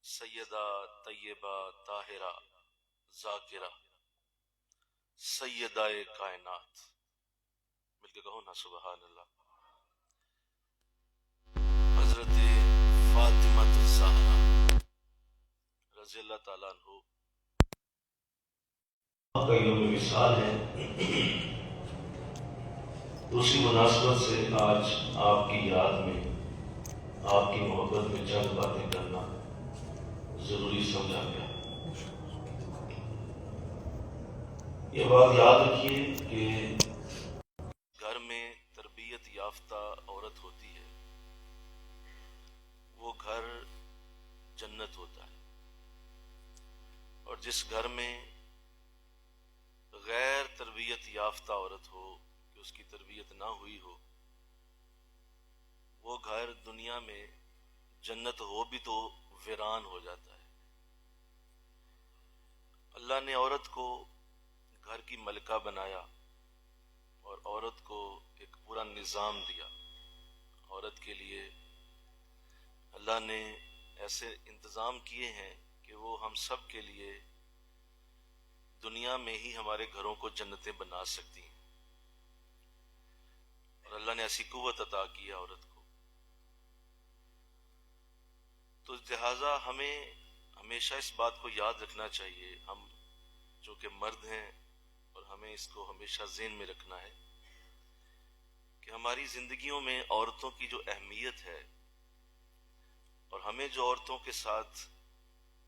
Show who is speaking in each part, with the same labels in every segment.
Speaker 1: سیدہ طیبہ طاہرہ ذاکرہ سیدہ کائنات، مل کے کہو نا سبحان اللہ، حضرت فاطمہ الزہرا رضی اللہ تعالیٰ عنہ کا یوم وصال ہے۔ اسی مناسبت سے آج آپ کی یاد میں، آپ کی محبت میں چند باتیں کرنا ضروری سمجھا گیا۔ یہ بات یاد رکھیے کہ گھر میں تربیت یافتہ عورت ہوتی ہے، وہ گھر جنت ہوتا ہے، اور جس گھر میں غیر تربیت یافتہ عورت ہو کہ اس کی تربیت نہ ہوئی ہو، وہ گھر دنیا میں جنت ہو بھی تو ویران ہو جاتا ہے۔ اللہ نے عورت کو گھر کی ملکہ بنایا اور عورت کو ایک پورا نظام دیا۔ عورت کے لیے اللہ نے ایسے انتظام کیے ہیں کہ وہ ہم سب کے لیے دنیا میں ہی ہمارے گھروں کو جنتیں بنا سکتی ہیں، اور اللہ نے ایسی قوت عطا کی ہے عورت کو۔ تو لہٰذا ہمیں ہمیشہ اس بات کو یاد رکھنا چاہیے، ہم جو کہ مرد ہیں، اور ہمیں اس کو ہمیشہ ذہن میں رکھنا ہے کہ ہماری زندگیوں میں عورتوں کی جو اہمیت ہے، اور ہمیں جو عورتوں کے ساتھ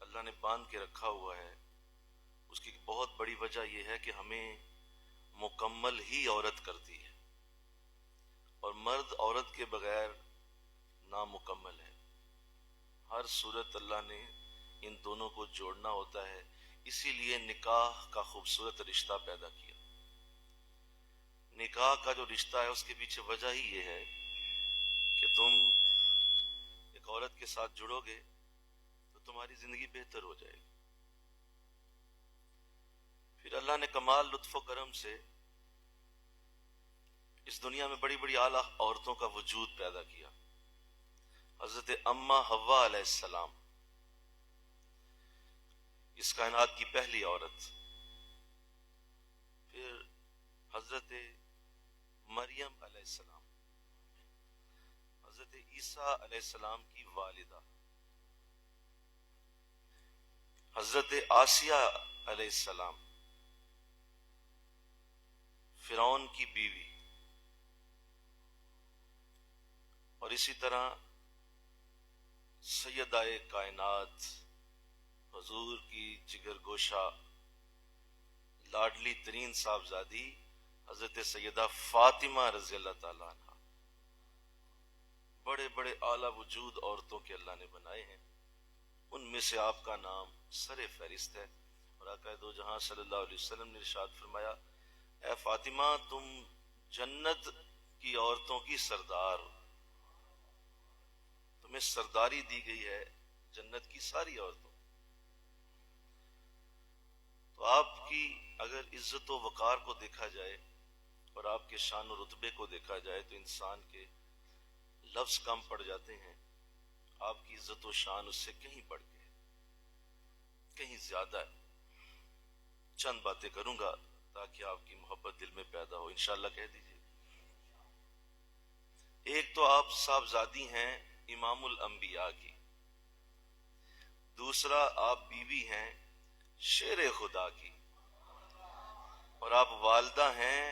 Speaker 1: اللہ نے باندھ کے رکھا ہوا ہے، اس کی بہت بڑی وجہ یہ ہے کہ ہمیں مکمل ہی عورت کرتی ہے، اور مرد عورت کے بغیر نامکمل ہے۔ ہر صورت اللہ نے ان دونوں کو جوڑنا ہوتا ہے، اسی لیے نکاح کا خوبصورت رشتہ پیدا کیا۔ نکاح کا جو رشتہ ہے اس کے پیچھے وجہ ہی یہ ہے کہ تم ایک عورت کے ساتھ جڑو گے تو تمہاری زندگی بہتر ہو جائے گی۔ پھر اللہ نے کمال لطف و کرم سے اس دنیا میں بڑی بڑی اعلیٰ عورتوں کا وجود پیدا کیا۔ حضرت اماں حوا علیہ السلام، اس کائنات کی پہلی عورت۔ پھر حضرت مریم علیہ السلام، حضرت عیسیٰ علیہ السلام کی والدہ، حضرت آسیہ علیہ السلام، فرعون کی بیوی، اور اسی طرح سیدہ کائنات، حضور کی جگر گوشہ لاڈلی ترین صاحبزادی حضرت سیدہ فاطمہ رضی اللہ تعالیٰ عنہ۔ بڑے بڑے اعلیٰ وجود عورتوں کے اللہ نے بنائے ہیں، ان میں سے آپ کا نام سر فہرست ہے۔ اور آقا دو جہاں صلی اللہ علیہ وسلم نے ارشاد فرمایا، اے فاطمہ تم جنت کی عورتوں کی سردار ہو، تمہیں سرداری دی گئی ہے جنت کی ساری عورتوں۔ تو آپ کی اگر عزت و وقار کو دیکھا جائے اور آپ کے شان و رتبے کو دیکھا جائے تو انسان کے لفظ کم پڑ جاتے ہیں، آپ کی عزت و شان اس سے کہیں بڑھ کے، کہیں زیادہ ہے۔ چند باتیں کروں گا تاکہ آپ کی محبت دل میں پیدا ہو، انشاءاللہ کہہ دیجیے۔ ایک تو آپ صاحبزادی ہیں امام الانبیاء کی، دوسرا آپ بیوی ہیں شیر خدا کی، اور آپ والدہ ہیں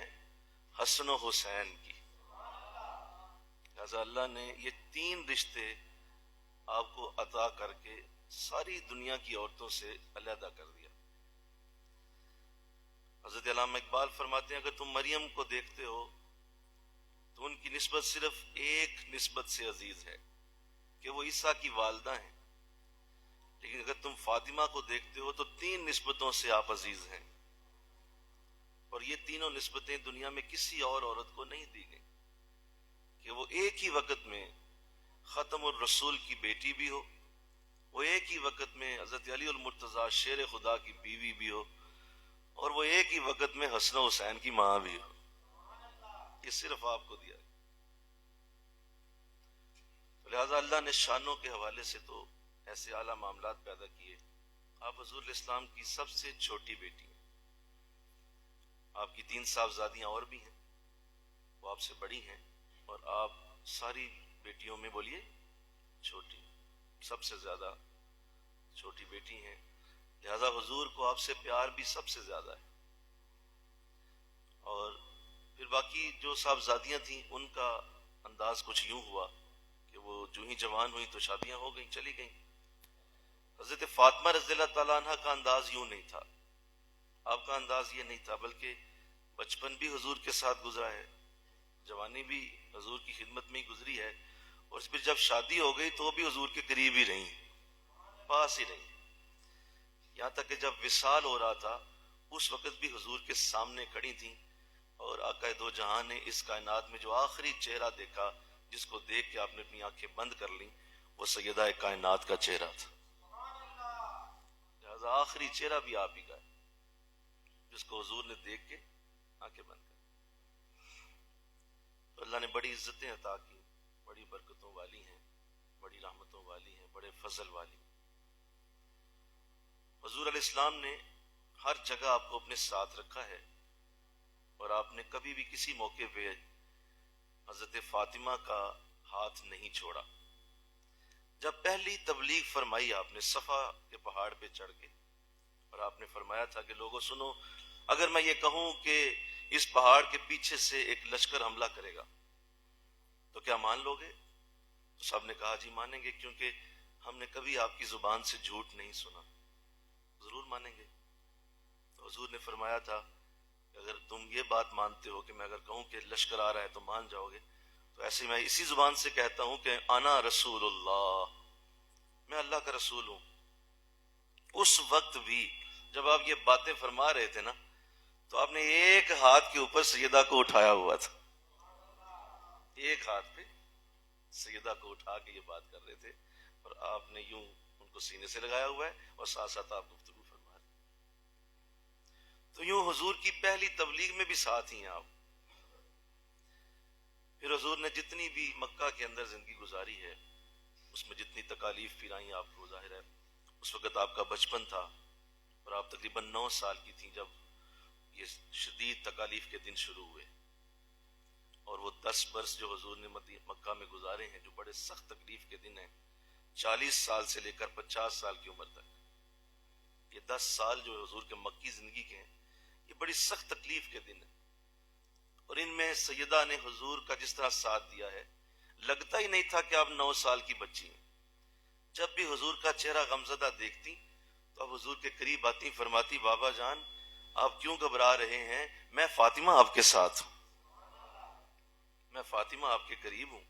Speaker 1: حسن و حسین کی۔ لہذا اللہ نے یہ تین رشتے آپ کو عطا کر کے ساری دنیا کی عورتوں سے علیحدہ کر دیا۔ حضرت علامہ اقبال فرماتے ہیں، اگر تم مریم کو دیکھتے ہو تو ان کی نسبت صرف ایک نسبت سے عزیز ہے کہ وہ عیسیٰ کی والدہ ہیں، لیکن اگر تم فاطمہ کو دیکھتے ہو تو تین نسبتوں سے آپ عزیز ہیں، اور یہ تینوں نسبتیں دنیا میں کسی اور عورت کو نہیں دی گئی کہ وہ ایک ہی وقت میں ختم الرسول کی بیٹی بھی ہو، وہ ایک ہی وقت میں حضرت علی المرتضیٰ شیر خدا کی بیوی بھی ہو، اور وہ ایک ہی وقت میں حسن و حسین کی ماں بھی ہو۔ یہ صرف آپ کو دیا ہے۔ لہذا اللہ نے شانوں کے حوالے سے تو ایسے اعلیٰ معاملات پیدا کیے. آپ حضور علیہ السلام کی سب سے چھوٹی بیٹی ہیں. آپ کی 3 صاحبزادیاں اور بھی ہیں، وہ آپ سے بڑی ہیں، اور آپ ساری بیٹیوں میں بولیے چھوٹی، سب سے زیادہ چھوٹی بیٹی ہیں. لہذا حضور کو آپ سے پیار بھی سب سے زیادہ ہے. اور پھر باقی جو صاحبزادیاں تھیں ان کا انداز کچھ یوں ہوا کہ وہ جو ہی جوان ہوئی تو شادیاں ہو گئیں، چلی گئیں. حضرت فاطمہ رضی اللہ تعالیٰ عنہ کا انداز یوں نہیں تھا، آپ کا انداز یہ نہیں تھا، بلکہ بچپن بھی حضور کے ساتھ گزرا ہے، جوانی بھی حضور کی خدمت میں ہی گزری ہے، اور پھر جب شادی ہو گئی تو وہ بھی حضور کے قریب ہی رہیں، پاس ہی رہیں. یہاں تک کہ جب وصال ہو رہا تھا اس وقت بھی حضور کے سامنے کھڑی تھیں، اور آقا دو جہاں نے اس کائنات میں جو آخری چہرہ دیکھا، جس کو دیکھ کے آپ نے اپنی آنکھیں بند کر لیں، وہ سیدہ کائنات کا چہرہ تھا. لہذا آخری چہرہ بھی آپ ہی کا ہے، جس کو حضور نے دیکھ کے آنکھیں بند کر. تو اللہ نے بڑی عزتیں عطا کی، بڑی برکتوں والی ہیں، بڑی رحمتوں والی ہیں، بڑے فضل والی. حضور علیہ السلام نے ہر جگہ آپ کو اپنے ساتھ رکھا ہے، اور آپ نے کبھی بھی کسی موقع پہ حضرت فاطمہ کا ہاتھ نہیں چھوڑا. جب پہلی تبلیغ فرمائی آپ نے صفا کے پہاڑ پہ چڑھ کے، اور آپ نے فرمایا تھا کہ لوگوں سنو، اگر میں یہ کہوں کہ اس پہاڑ کے پیچھے سے ایک لشکر حملہ کرے گا تو کیا مان لو گے؟ تو سب نے کہا جی مانیں گے، کیونکہ ہم نے کبھی آپ کی زبان سے جھوٹ نہیں سنا، ضرور مانیں گے. تو حضور نے فرمایا تھا کہ اگر تم یہ بات مانتے ہو کہ میں اگر کہوں کہ لشکر آ رہا ہے تو مان جاؤ گے، تو ایسے میں اسی زبان سے کہتا ہوں کہ انا رسول اللہ، میں اللہ کا رسول ہوں. اس وقت بھی جب آپ یہ باتیں فرما رہے تھے نا، تو آپ نے ایک ہاتھ کے اوپر سیدہ کو اٹھایا ہوا تھا، ایک ہاتھ پہ سیدہ کو اٹھا کے یہ بات کر رہے تھے، اور آپ نے یوں ان کو سینے سے لگایا ہوا ہے اور ساتھ ساتھ آپ گفتگو فرما رہے. تو یوں حضور کی پہلی تبلیغ میں بھی ساتھ ہی ہیں آپ. پھر حضور نے جتنی بھی مکہ کے اندر زندگی گزاری ہے، اس میں جتنی تکالیف پھرائیں آپ کو، ظاہر ہے اس وقت آپ کا بچپن تھا، اور آپ تقریباً 9 سال کی تھیں جب یہ شدید تکالیف کے دن شروع ہوئے. اور وہ 10 برس جو حضور نے مکہ میں گزارے ہیں، جو بڑے سخت تکلیف کے دن ہیں، 40 سال سے لے کر 50 سال کی عمر تک، یہ 10 سال جو حضور کے مکی زندگی کے ہیں، یہ بڑی سخت تکلیف کے دن ہیں. اور ان میں سیدہ نے حضور کا جس طرح ساتھ دیا ہے، لگتا ہی نہیں تھا کہ آپ 9 سال کی بچی ہیں. جب بھی حضور کا چہرہ غمزدہ دیکھتی تو اب حضور کے قریب آتی، فرماتی بابا جان آپ کیوں گھبرا رہے ہیں، میں فاطمہ آپ کے ساتھ ہوں، میں فاطمہ آپ کے قریب ہوں،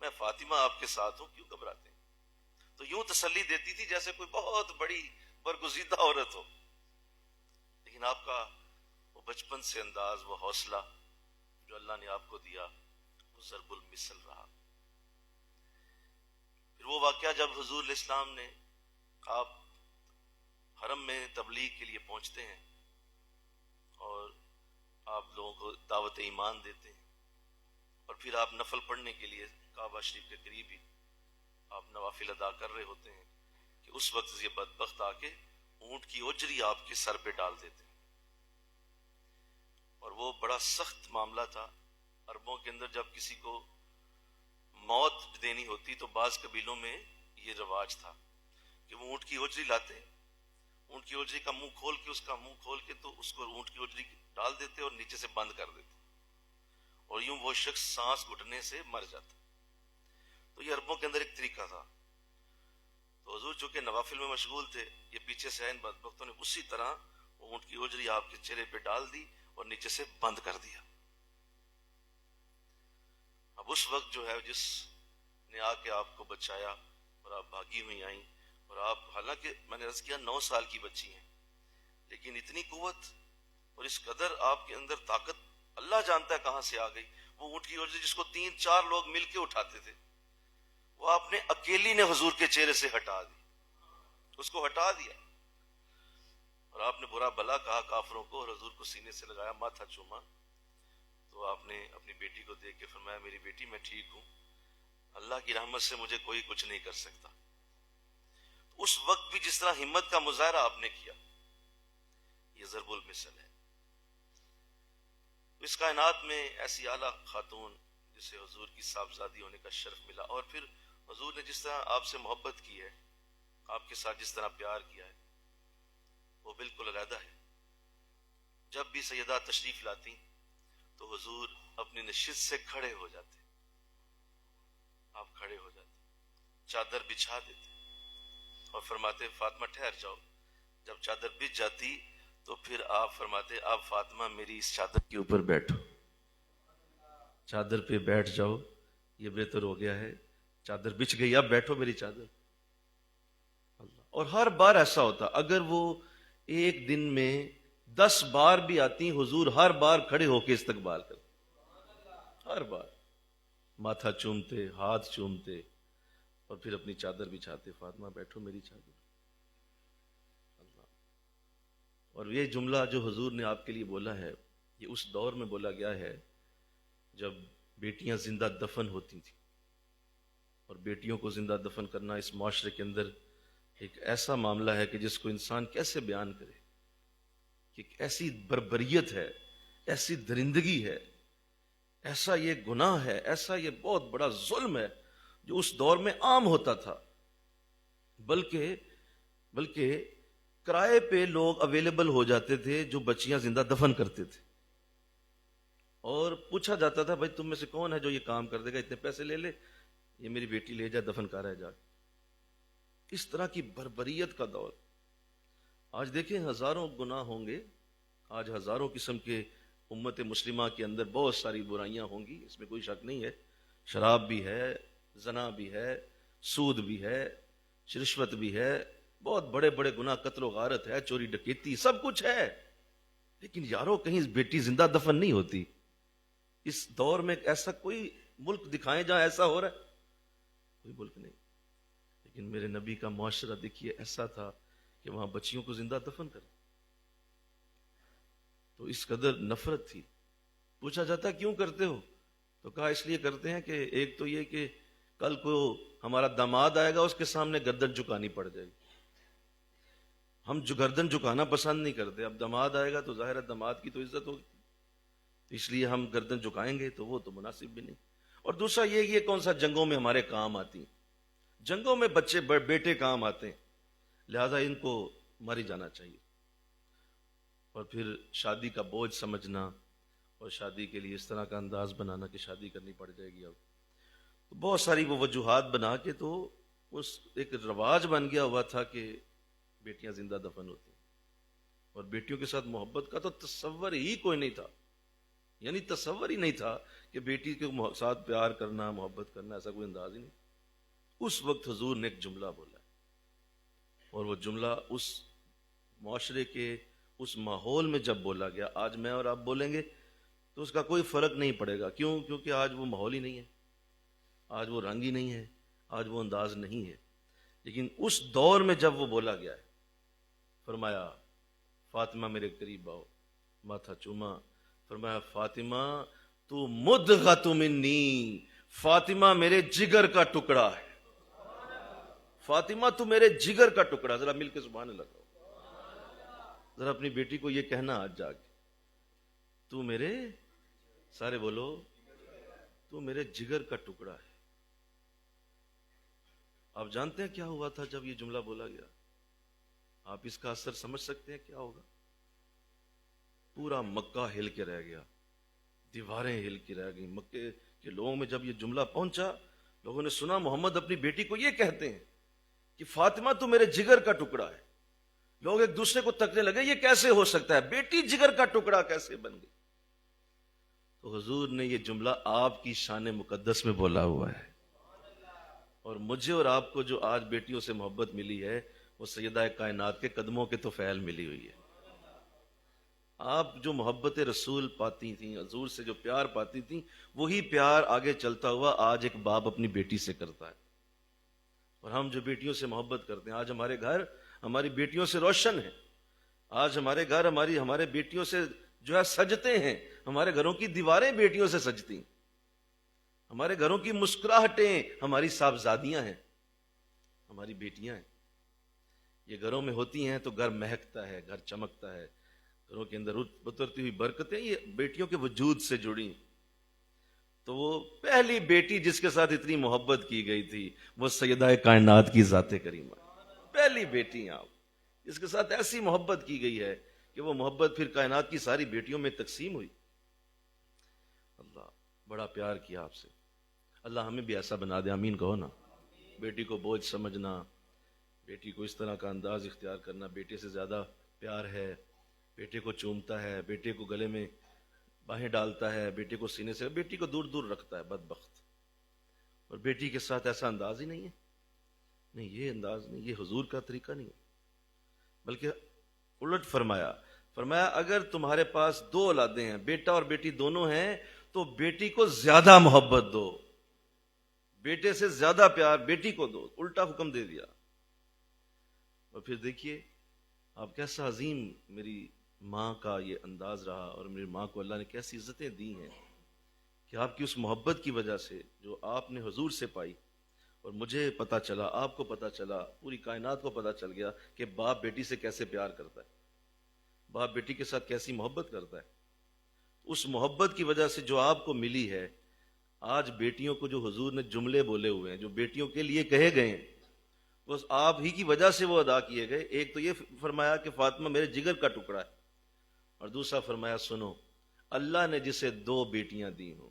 Speaker 1: میں فاطمہ آپ کے ساتھ ہوں، کیوں گھبراتے ہیں. تو یوں تسلی دیتی تھی جیسے کوئی بہت بڑی برگزیدہ عورت ہو. لیکن آپ کا وہ بچپن سے انداز، وہ حوصلہ جو اللہ نے آپ کو دیا، وہ ضرب المثل رہا. پھر وہ واقعہ جب حضور علیہ السلام نے، آپ حرم میں تبلیغ کے لیے پہنچتے ہیں اور آپ لوگوں کو دعوت ایمان دیتے ہیں، اور پھر آپ نفل پڑھنے کے لیے کعبہ شریف کے قریب ہی آپ نوافل ادا کر رہے ہوتے ہیں کہ اس وقت یہ بدبخت آ کے اونٹ کی اجری آپ کے سر پہ ڈال دیتے ہیں. اور وہ بڑا سخت معاملہ تھا. عربوں کے اندر جب کسی کو موت دینی ہوتی تو بعض قبیلوں میں یہ رواج تھا کہ وہ اونٹ کی اجری لاتے، اونٹ کی اجری کا منہ کھول کے، اس کا منہ کھول کے تو اس کو اونٹ کی اجری ڈال دیتے اور نیچے سے بند کر دیتے، اور یوں وہ شخص سانس گھٹنے سے مر جاتا. تو یہ عربوں کے اندر ایک طریقہ تھا. تو حضور چونکہ نوافل میں مشغول تھے، یہ پیچھے سے آئے ان بدبختوں نے اسی طرح وہ اونٹ کی اجری آپ کے چہرے پہ ڈال دی اور نیچے سے بند کر دیا. اب اس وقت جو ہے جس نے آ کے آپ کو بچایا اور آپ بھاگی ہوئی آئیں، اور آپ حالانکہ میں نے عرض کیا 9 سال کی بچی ہیں، لیکن اتنی قوت اور اس قدر آپ کے اندر طاقت اللہ جانتا ہے کہاں سے آ گئی. وہ اونٹ کی اجری جس کو 3-4 لوگ مل کے اٹھاتے تھے، وہ آپ نے اکیلی نے حضور کے چہرے سے ہٹا دی، اس کو ہٹا دیا. اور آپ نے برا بلا کہا کافروں کو، اور حضور کو سینے سے لگایا، ماتھا چوما. تو آپ نے اپنی بیٹی کو دیکھ کے فرمایا میری بیٹی میں ٹھیک ہوں، اللہ کی رحمت سے مجھے کوئی کچھ نہیں کر سکتا. اس وقت بھی جس طرح ہمت کا مظاہرہ آپ نے کیا، یہ ضرب المثل ہے۔ اس کائنات میں ایسی اعلیٰ خاتون جسے حضور کی صاحبزادی ہونے کا شرف ملا، اور پھر حضور نے جس طرح آپ سے محبت کی ہے، آپ کے ساتھ جس طرح پیار کیا ہے، وہ بالکل علیحدہ ہے۔ جب بھی سیدہ تشریف لاتی تو حضور اپنی نشست سے کھڑے ہو جاتے، آپ کھڑے ہو جاتے، چادر بچھا دیتے اور فرماتے فاطمہ ٹھہر جاؤ۔ جب چادر بچھ جاتی تو پھر آپ فرماتے اب فاطمہ میری اس چادر کے اوپر بیٹھو، چادر پہ بیٹھ جاؤ، یہ بہتر ہو گیا ہے، چادر بچھ گئی، اب بیٹھو میری چادر۔ اللہ، اور ہر بار ایسا ہوتا، اگر وہ ایک دن میں 10 بار بھی آتی، حضور ہر بار کھڑے ہو کے استقبال کرتے، ہر بار ماتھا چومتے، ہاتھ چومتے اور پھر اپنی چادر بچھاتے، فاطمہ بیٹھو میری چادر۔ اللہ، اور یہ جملہ جو حضور نے آپ کے لیے بولا ہے، یہ اس دور میں بولا گیا ہے جب بیٹیاں زندہ دفن ہوتی تھیں، اور بیٹیوں کو زندہ دفن کرنا اس معاشرے کے اندر ایک ایسا معاملہ ہے کہ جس کو انسان کیسے بیان کرے، کہ ایسی بربریت ہے، ایسی درندگی ہے، ایسا یہ گناہ ہے، ایسا یہ بہت بڑا ظلم ہے جو اس دور میں عام ہوتا تھا۔ بلکہ کرائے پہ لوگ اویلیبل ہو جاتے تھے جو بچیاں زندہ دفن کرتے تھے، اور پوچھا جاتا تھا بھائی تم میں سے کون ہے جو یہ کام کر دے گا، اتنے پیسے لے لے، یہ میری بیٹی لے جائے دفن کر ہے جا۔ اس طرح کی بربریت کا دور۔ آج دیکھیں ہزاروں گناہ ہوں گے، آج ہزاروں قسم کے امت مسلمہ کے اندر بہت ساری برائیاں ہوں گی، اس میں کوئی شک نہیں ہے، شراب بھی ہے، زنا بھی ہے، سود بھی ہے، رشوت بھی ہے، بہت بڑے بڑے گناہ، قتل و غارت ہے، چوری ڈکیتی، سب کچھ ہے، لیکن یارو کہیں بیٹی زندہ دفن نہیں ہوتی۔ اس دور میں ایسا کوئی ملک دکھائیں جہاں ایسا ہو رہا ہے، کوئی ملک نہیں۔ لیکن میرے نبی کا معاشرہ دیکھیے ایسا تھا کہ وہاں بچیوں کو زندہ دفن کر، تو اس قدر نفرت تھی۔ پوچھا جاتا کیوں کرتے ہو، تو کہا اس لیے کرتے ہیں کہ ایک تو یہ کہ کل کو ہمارا داماد آئے گا، اس کے سامنے گردن جھکانی پڑ جائے گی، ہم جو گردن جھکانا پسند نہیں کرتے، اب داماد آئے گا تو ظاہر ہے داماد کی تو عزت ہوگی، اس لیے ہم گردن جھکائیں گے تو وہ تو مناسب بھی نہیں۔ اور دوسرا یہ کون سا جنگوں میں ہمارے کام آتی ہیں، جنگوں میں بچے بیٹے کام آتے ہیں، لہذا ان کو ماری جانا چاہیے۔ اور پھر شادی کا بوجھ سمجھنا، اور شادی کے لیے اس طرح کا انداز بنانا کہ شادی کرنی پڑ جائے گی، اب تو بہت ساری وہ وجوہات بنا کے تو اس ایک رواج بن گیا ہوا تھا کہ بیٹیاں زندہ دفن ہوتی ہیں، اور بیٹیوں کے ساتھ محبت کا تو تصور ہی کوئی نہیں تھا، یعنی تصور ہی نہیں تھا کہ بیٹی کے ساتھ پیار کرنا، محبت کرنا، ایسا کوئی انداز ہی نہیں۔ اس وقت حضور نے ایک جملہ بولا، اور وہ جملہ اس معاشرے کے اس ماحول میں جب بولا گیا، آج میں اور آپ بولیں گے تو اس کا کوئی فرق نہیں پڑے گا، کیوں؟ کیونکہ آج وہ ماحول ہی نہیں ہے، آج وہ رنگ ہی نہیں ہے، آج وہ انداز نہیں ہے۔ لیکن اس دور میں جب وہ بولا گیا ہے، فرمایا فاطمہ میرے قریب آؤ، ماتھا چوما، فرمایا فاطمہ تو مدغۃ منی، فاطمہ میرے جگر کا ٹکڑا ہے، فاطمہ تو میرے جگر کا ٹکڑا۔ ذرا مل کے سبحان اللہ کہو، ذرا اپنی بیٹی کو یہ کہنا آج جا کے، تو میرے، سارے بولو، تو میرے جگر کا ٹکڑا ہے۔ آپ جانتے ہیں کیا ہوا تھا جب یہ جملہ بولا گیا؟ آپ اس کا اثر سمجھ سکتے ہیں کیا ہوگا؟ پورا مکہ ہل کے رہ گیا، دیواریں ہل کے رہ گئیں، مکے کے لوگوں میں جب یہ جملہ پہنچا، لوگوں نے سنا محمد اپنی بیٹی کو یہ کہتے ہیں کہ فاطمہ تو میرے جگر کا ٹکڑا ہے۔ لوگ ایک دوسرے کو تکنے لگے یہ کیسے ہو سکتا ہے، بیٹی جگر کا ٹکڑا کیسے بن گئی؟ تو حضور نے یہ جملہ آپ کی شان مقدس میں بولا ہوا ہے، اور مجھے اور آپ کو جو آج بیٹیوں سے محبت ملی ہے وہ سیدہ کائنات کے قدموں کے تو فعل ملی ہوئی ہے۔ آپ جو محبت رسول پاتی تھیں، حضور سے جو پیار پاتی تھیں، وہی پیار آگے چلتا ہوا آج ایک باپ اپنی بیٹی سے کرتا ہے۔ اور ہم جو بیٹیوں سے محبت کرتے ہیں، آج ہمارے گھر ہماری بیٹیوں سے روشن ہیں، آج ہمارے گھر ہمارے بیٹیوں سے جو ہے سجتے ہیں، ہمارے گھروں کی دیواریں بیٹیوں سے سجتی ہیں، ہمارے گھروں کی مسکراہٹیں ہماری صاحبزادیاں ہیں، ہماری بیٹیاں ہیں۔ یہ گھروں میں ہوتی ہیں تو گھر مہکتا ہے، گھر چمکتا ہے، گھروں کے اندر اترتی ہوئی برکتیں یہ بیٹیوں کے وجود سے جڑی۔ تو وہ پہلی بیٹی جس کے ساتھ اتنی محبت کی گئی تھی وہ سیدہ کائنات کی ذات کریمہ، پہلی بیٹی آپ جس کے ساتھ ایسی محبت کی گئی ہے کہ وہ محبت پھر کائنات کی ساری بیٹیوں میں تقسیم ہوئی۔ اللہ بڑا پیار کیا آپ سے، اللہ ہمیں بھی ایسا بنا دے، آمین کہو نا۔ بیٹی کو بوجھ سمجھنا، بیٹی کو اس طرح کا انداز اختیار کرنا، بیٹے سے زیادہ پیار ہے، بیٹے کو چومتا ہے، بیٹے کو گلے میں باہیں ڈالتا ہے، بیٹے کو سینے سے، بیٹی کو دور دور رکھتا ہے بدبخت، اور بیٹی کے ساتھ ایسا انداز ہی نہیں ہے۔ نہیں، یہ انداز نہیں، یہ حضور کا طریقہ نہیں ہے، بلکہ الٹ فرمایا اگر تمہارے پاس دو اولادیں ہیں، بیٹا اور بیٹی دونوں ہیں، تو بیٹی کو زیادہ محبت دو، بیٹے سے زیادہ پیار بیٹی کو دو، الٹا حکم دے دیا۔ اور پھر دیکھیے آپ کیسا عظیم میری ماں کا یہ انداز رہا، اور میری ماں کو اللہ نے کیسی عزتیں دی ہیں کہ آپ کی اس محبت کی وجہ سے جو آپ نے حضور سے پائی، اور مجھے پتا چلا، آپ کو پتا چلا، پوری کائنات کو پتا چل گیا کہ باپ بیٹی سے کیسے پیار کرتا ہے، باپ بیٹی کے ساتھ کیسی محبت کرتا ہے۔ اس محبت کی وجہ سے جو آپ کو ملی ہے، آج بیٹیوں کو جو حضور نے جملے بولے ہوئے ہیں، جو بیٹیوں کے لیے کہے گئے ہیں، بس آپ ہی کی وجہ سے وہ ادا کیے گئے۔ ایک تو یہ فرمایا کہ فاطمہ میرے جگر کا ٹکڑا ہے، اور دوسرا فرمایا سنو، اللہ نے جسے دو بیٹیاں دی ہوں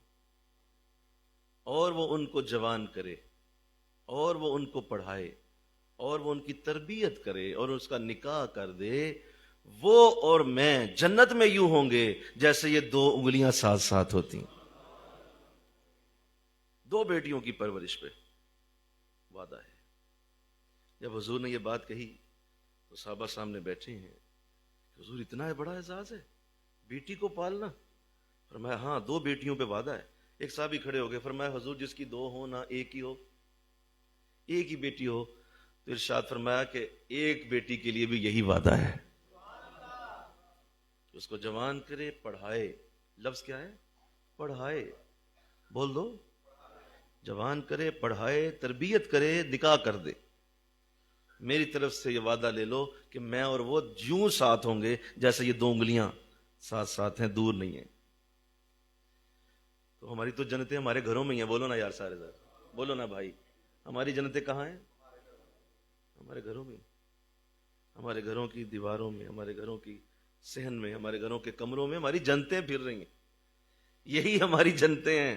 Speaker 1: اور وہ ان کو جوان کرے، اور وہ ان کو پڑھائے، اور وہ ان کی تربیت کرے، اور اس کا نکاح کر دے، وہ اور میں جنت میں یوں ہوں گے جیسے یہ دو انگلیاں ساتھ ساتھ ہوتی ہیں۔ دو بیٹیوں کی پرورش پہ وعدہ ہے۔ جب حضور نے یہ بات کہی تو صحابہ سامنے بیٹھے ہیں، حضور اتنا بڑا اعزاز ہے بیٹی کو پالنا؟ فرمایا ہاں، دو بیٹیوں پہ وعدہ ہے۔ ایک صحابی کھڑے ہو گئے، فرمایا حضور جس کی دو ہو نہ ایک ہی ہو، ایک ہی بیٹی ہو، تو ارشاد فرمایا کہ ایک بیٹی کے لیے بھی یہی وعدہ ہے، اس کو جوان کرے، پڑھائے۔ لفظ کیا ہے؟ پڑھائے، بول دو، جوان کرے، پڑھائے، تربیت کرے، نکاح کر دے۔ میری طرف سے یہ وعدہ لے لو کہ میں اور وہ یوں ساتھ ہوں گے جیسے یہ دو انگلیاں ساتھ ساتھ ہیں، دور نہیں ہیں۔ تو ہماری تو جنتیں ہمارے گھروں میں ہی ہیں، بولو نا یار، سارے ذرا بولو نا بھائی، ہماری جنتیں کہاں ہیں؟ ہمارے گھروں میں، ہمارے گھروں کی دیواروں میں، ہمارے گھروں کی صحن میں، ہمارے گھروں کے کمروں میں ہماری جنتیں پھر رہی ہیں، یہی ہماری جنتیں ہیں۔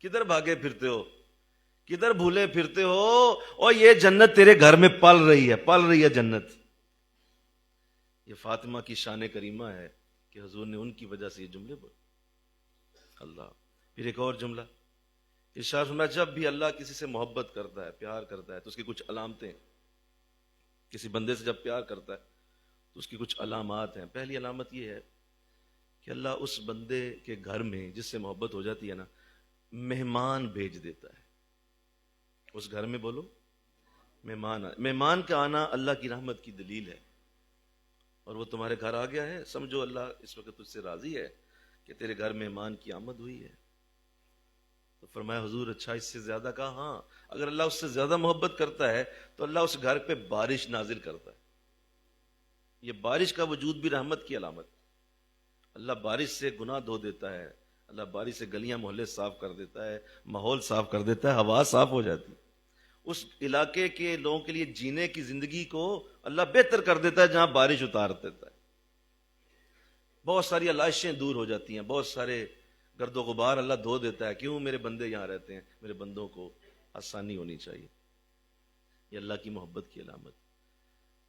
Speaker 1: کدھر بھاگے پھرتے ہو، کدھر بھولے پھرتے ہو؟ اور یہ جنت تیرے گھر میں پل رہی ہے جنت۔ یہ فاطمہ کی شان کریمہ ہے کہ حضور نے ان کی وجہ سے یہ جملے بولے۔ اللہ، پھر ایک اور جملہ ارشاد فرمایا، جب بھی اللہ کسی سے محبت کرتا ہے، پیار کرتا ہے، تو اس کی کچھ علامتیں، کسی بندے سے جب پیار کرتا ہے تو اس کی کچھ علامات ہیں۔ پہلی علامت یہ ہے کہ اللہ اس بندے کے گھر میں جس سے محبت ہو جاتی ہے نا، مہمان بھیج دیتا ہے اس گھر میں۔ بولو، مہمان کا آنا اللہ کی رحمت کی دلیل ہے، اور وہ تمہارے گھر آ گیا ہے، سمجھو اللہ اس وقت تجھ سے راضی ہے کہ تیرے گھر مہمان کی آمد ہوئی ہے۔ تو فرمایا حضور اچھا اس سے زیادہ؟ کہا ہاں، اگر اللہ اس سے زیادہ محبت کرتا ہے تو اللہ اس گھر پہ بارش نازل کرتا ہے۔ یہ بارش کا وجود بھی رحمت کی علامت ہے۔ اللہ بارش سے گناہ دھو دیتا ہے، اللہ بارش سے گلیاں محلے صاف کر دیتا ہے، ماحول صاف کر دیتا ہے، ہوا صاف ہو جاتی ہے، اس علاقے کے لوگوں کے لیے جینے کی زندگی کو اللہ بہتر کر دیتا ہے جہاں بارش اتار دیتا ہے۔ بہت ساری علائشیں دور ہو جاتی ہیں، بہت سارے گرد و غبار اللہ دھو دیتا ہے۔ کیوں؟ میرے بندے یہاں رہتے ہیں، میرے بندوں کو آسانی ہونی چاہیے۔ یہ اللہ کی محبت کی علامت۔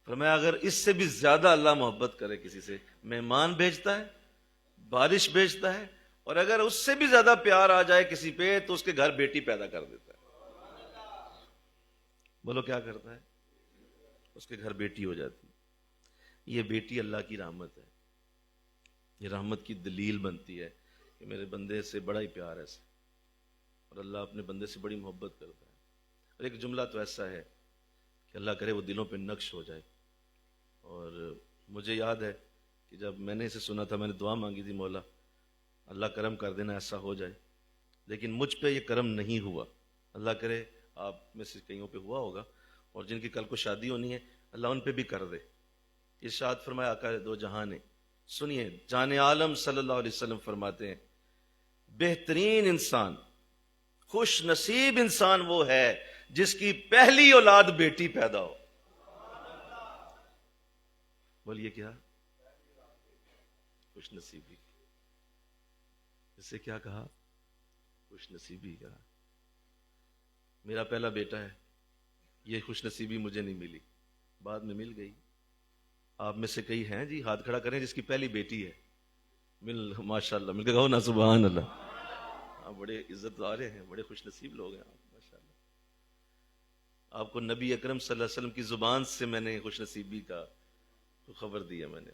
Speaker 1: فرمایا اگر اس سے بھی زیادہ اللہ محبت کرے کسی سے، مہمان بھیجتا ہے، بارش بھیجتا ہے، اور اگر اس سے بھی زیادہ پیار آ جائے کسی پہ تو اس کے گھر بیٹی پیدا کر دیتا ہے۔ بولو کیا کرتا ہے؟ اس کے گھر بیٹی ہو جاتی ہے۔ یہ بیٹی اللہ کی رحمت ہے، یہ رحمت کی دلیل بنتی ہے کہ میرے بندے سے بڑا ہی پیار ہے اسے، اور اللہ اپنے بندے سے بڑی محبت کرتا ہے۔ اور ایک جملہ تو ایسا ہے کہ اللہ کرے وہ دلوں پہ نقش ہو جائے۔ اور مجھے یاد ہے کہ جب میں نے اسے سنا تھا، میں نے دعا مانگی تھی، مولا اللہ کرم کر دینا ایسا ہو جائے، لیکن مجھ پہ یہ کرم نہیں ہوا۔ اللہ کرے آپ میں سے کئیوں پہ ہوا ہوگا، اور جن کی کل کو شادی ہونی ہے، اللہ ان پہ بھی کر دے. ارشاد فرمایا آقا دو جہاں نے, سنیے, جان عالم صلی اللہ علیہ وسلم فرماتے ہیں بہترین انسان, خوش نصیب انسان وہ ہے جس کی پہلی اولاد بیٹی پیدا ہو. بولیے کیا؟ خوش نصیبی. اس سے کیا کہا؟ خوش نصیبی کہا. میرا پہلا بیٹا ہے, یہ خوش نصیبی مجھے نہیں ملی, بعد میں مل گئی. آپ میں سے کئی ہیں جی, ہاتھ کھڑا کریں جس کی پہلی بیٹی ہے, ماشاء اللہ, مل کے کہو نا سبحان اللہ. آپ بڑے عزت دار ہیں, بڑے خوش نصیب لوگ ہیں آپ, ماشاء اللہ. آپ کو نبی اکرم صلی اللہ علیہ وسلم کی زبان سے میں نے خوش نصیبی کا خبر دیا, میں نے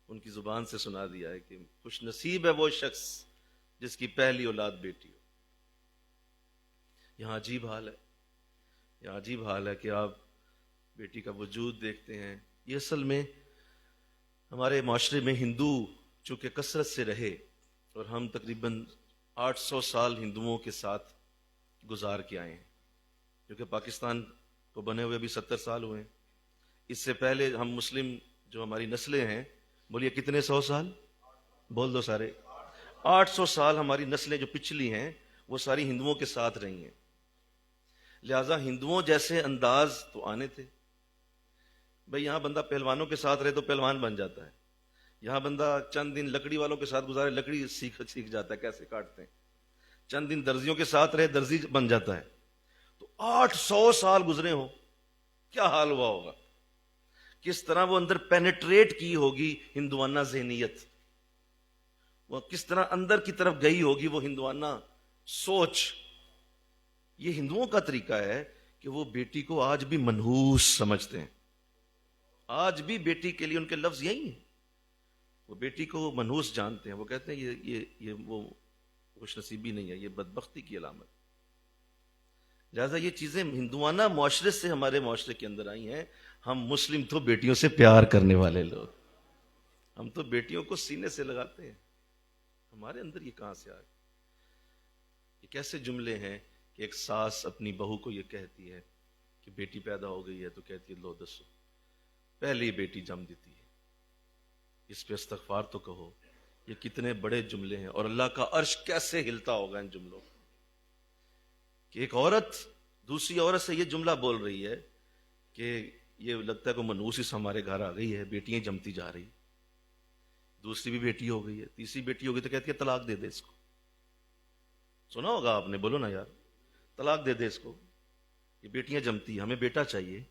Speaker 1: ان کی زبان سے سنا دیا ہے کہ خوش نصیب ہے وہ شخص جس کی پہلی اولاد بیٹی ہو. یہاں عجیب حال ہے, یہاں عجیب حال ہے کہ آپ بیٹی کا وجود دیکھتے ہیں. یہ اصل میں ہمارے معاشرے میں ہندو چونکہ کثرت سے رہے, اور ہم تقریباً 800 سال ہندوؤں کے ساتھ گزار کے آئے ہیں, کیونکہ پاکستان کو بنے ہوئے بھی 70 سال ہوئے ہیں. اس سے پہلے ہم مسلم جو ہماری نسلیں ہیں, بولیے کتنے 100 سال, بول دو سارے, 800 سال ہماری نسلیں جو پچھلی ہیں وہ ساری ہندوؤں کے ساتھ رہی ہیں. لہٰذا ہندوؤں جیسے انداز تو آنے تھے. بھئی یہاں بندہ پہلوانوں کے ساتھ رہے تو پہلوان بن جاتا ہے, یہاں بندہ چند دن لکڑی والوں کے ساتھ گزارے, لکڑی سیکھ جاتا ہے کیسے کاٹتے ہیں, چند دن درزیوں کے ساتھ رہے, درزی بن جاتا ہے. تو 800 سال گزرے ہوں, کیا حال ہوا ہوگا, کس طرح وہ اندر پینیٹریٹ کی ہوگی ہندوانہ ذہنیت, وہ کس طرح اندر کی طرف گئی ہوگی وہ ہندوانہ سوچ. یہ ہندوؤں کا طریقہ ہے کہ وہ بیٹی کو آج بھی منحوس سمجھتے ہیں, آج بھی بیٹی کے لیے ان کے لفظ یہی ہیں, وہ بیٹی کو منحوس جانتے ہیں. وہ کہتے ہیں یہ وہ خوش نصیبی نہیں ہے, یہ بدبختی کی علامت. لہٰذا یہ چیزیں ہندوانہ معاشرے سے ہمارے معاشرے کے اندر آئی ہیں. ہم مسلم تو بیٹیوں سے پیار کرنے والے لوگ, ہم تو بیٹیوں کو سینے سے لگاتے ہیں. ہمارے اندر یہ کہاں سے آئے؟ یہ کیسے جملے ہیں کہ ایک ساس اپنی بہو کو یہ کہتی ہے کہ بیٹی پیدا ہو گئی ہے تو کہتی ہے لو دسو, پہلی بیٹی جم دیتی ہے, اس پہ استغفار تو کہو. یہ کتنے بڑے جملے ہیں, اور اللہ کا عرش کیسے ہلتا ہوگا ان جملوں کہ ایک عورت دوسری عورت سے یہ جملہ بول رہی ہے کہ یہ لگتا ہے کہ منحوس اس ہمارے گھر آ گئی ہے, بیٹیاں جمتی جا رہی, دوسری بھی بیٹی ہو گئی ہے, تیسری بیٹی ہو گئی تو کہتی ہے طلاق دے دے اس کو. سنا ہوگا آپ نے, بولو نا یار, طلاق دے دے اس کو, یہ بیٹیاں جمتی, ہمیں بیٹا چاہیے.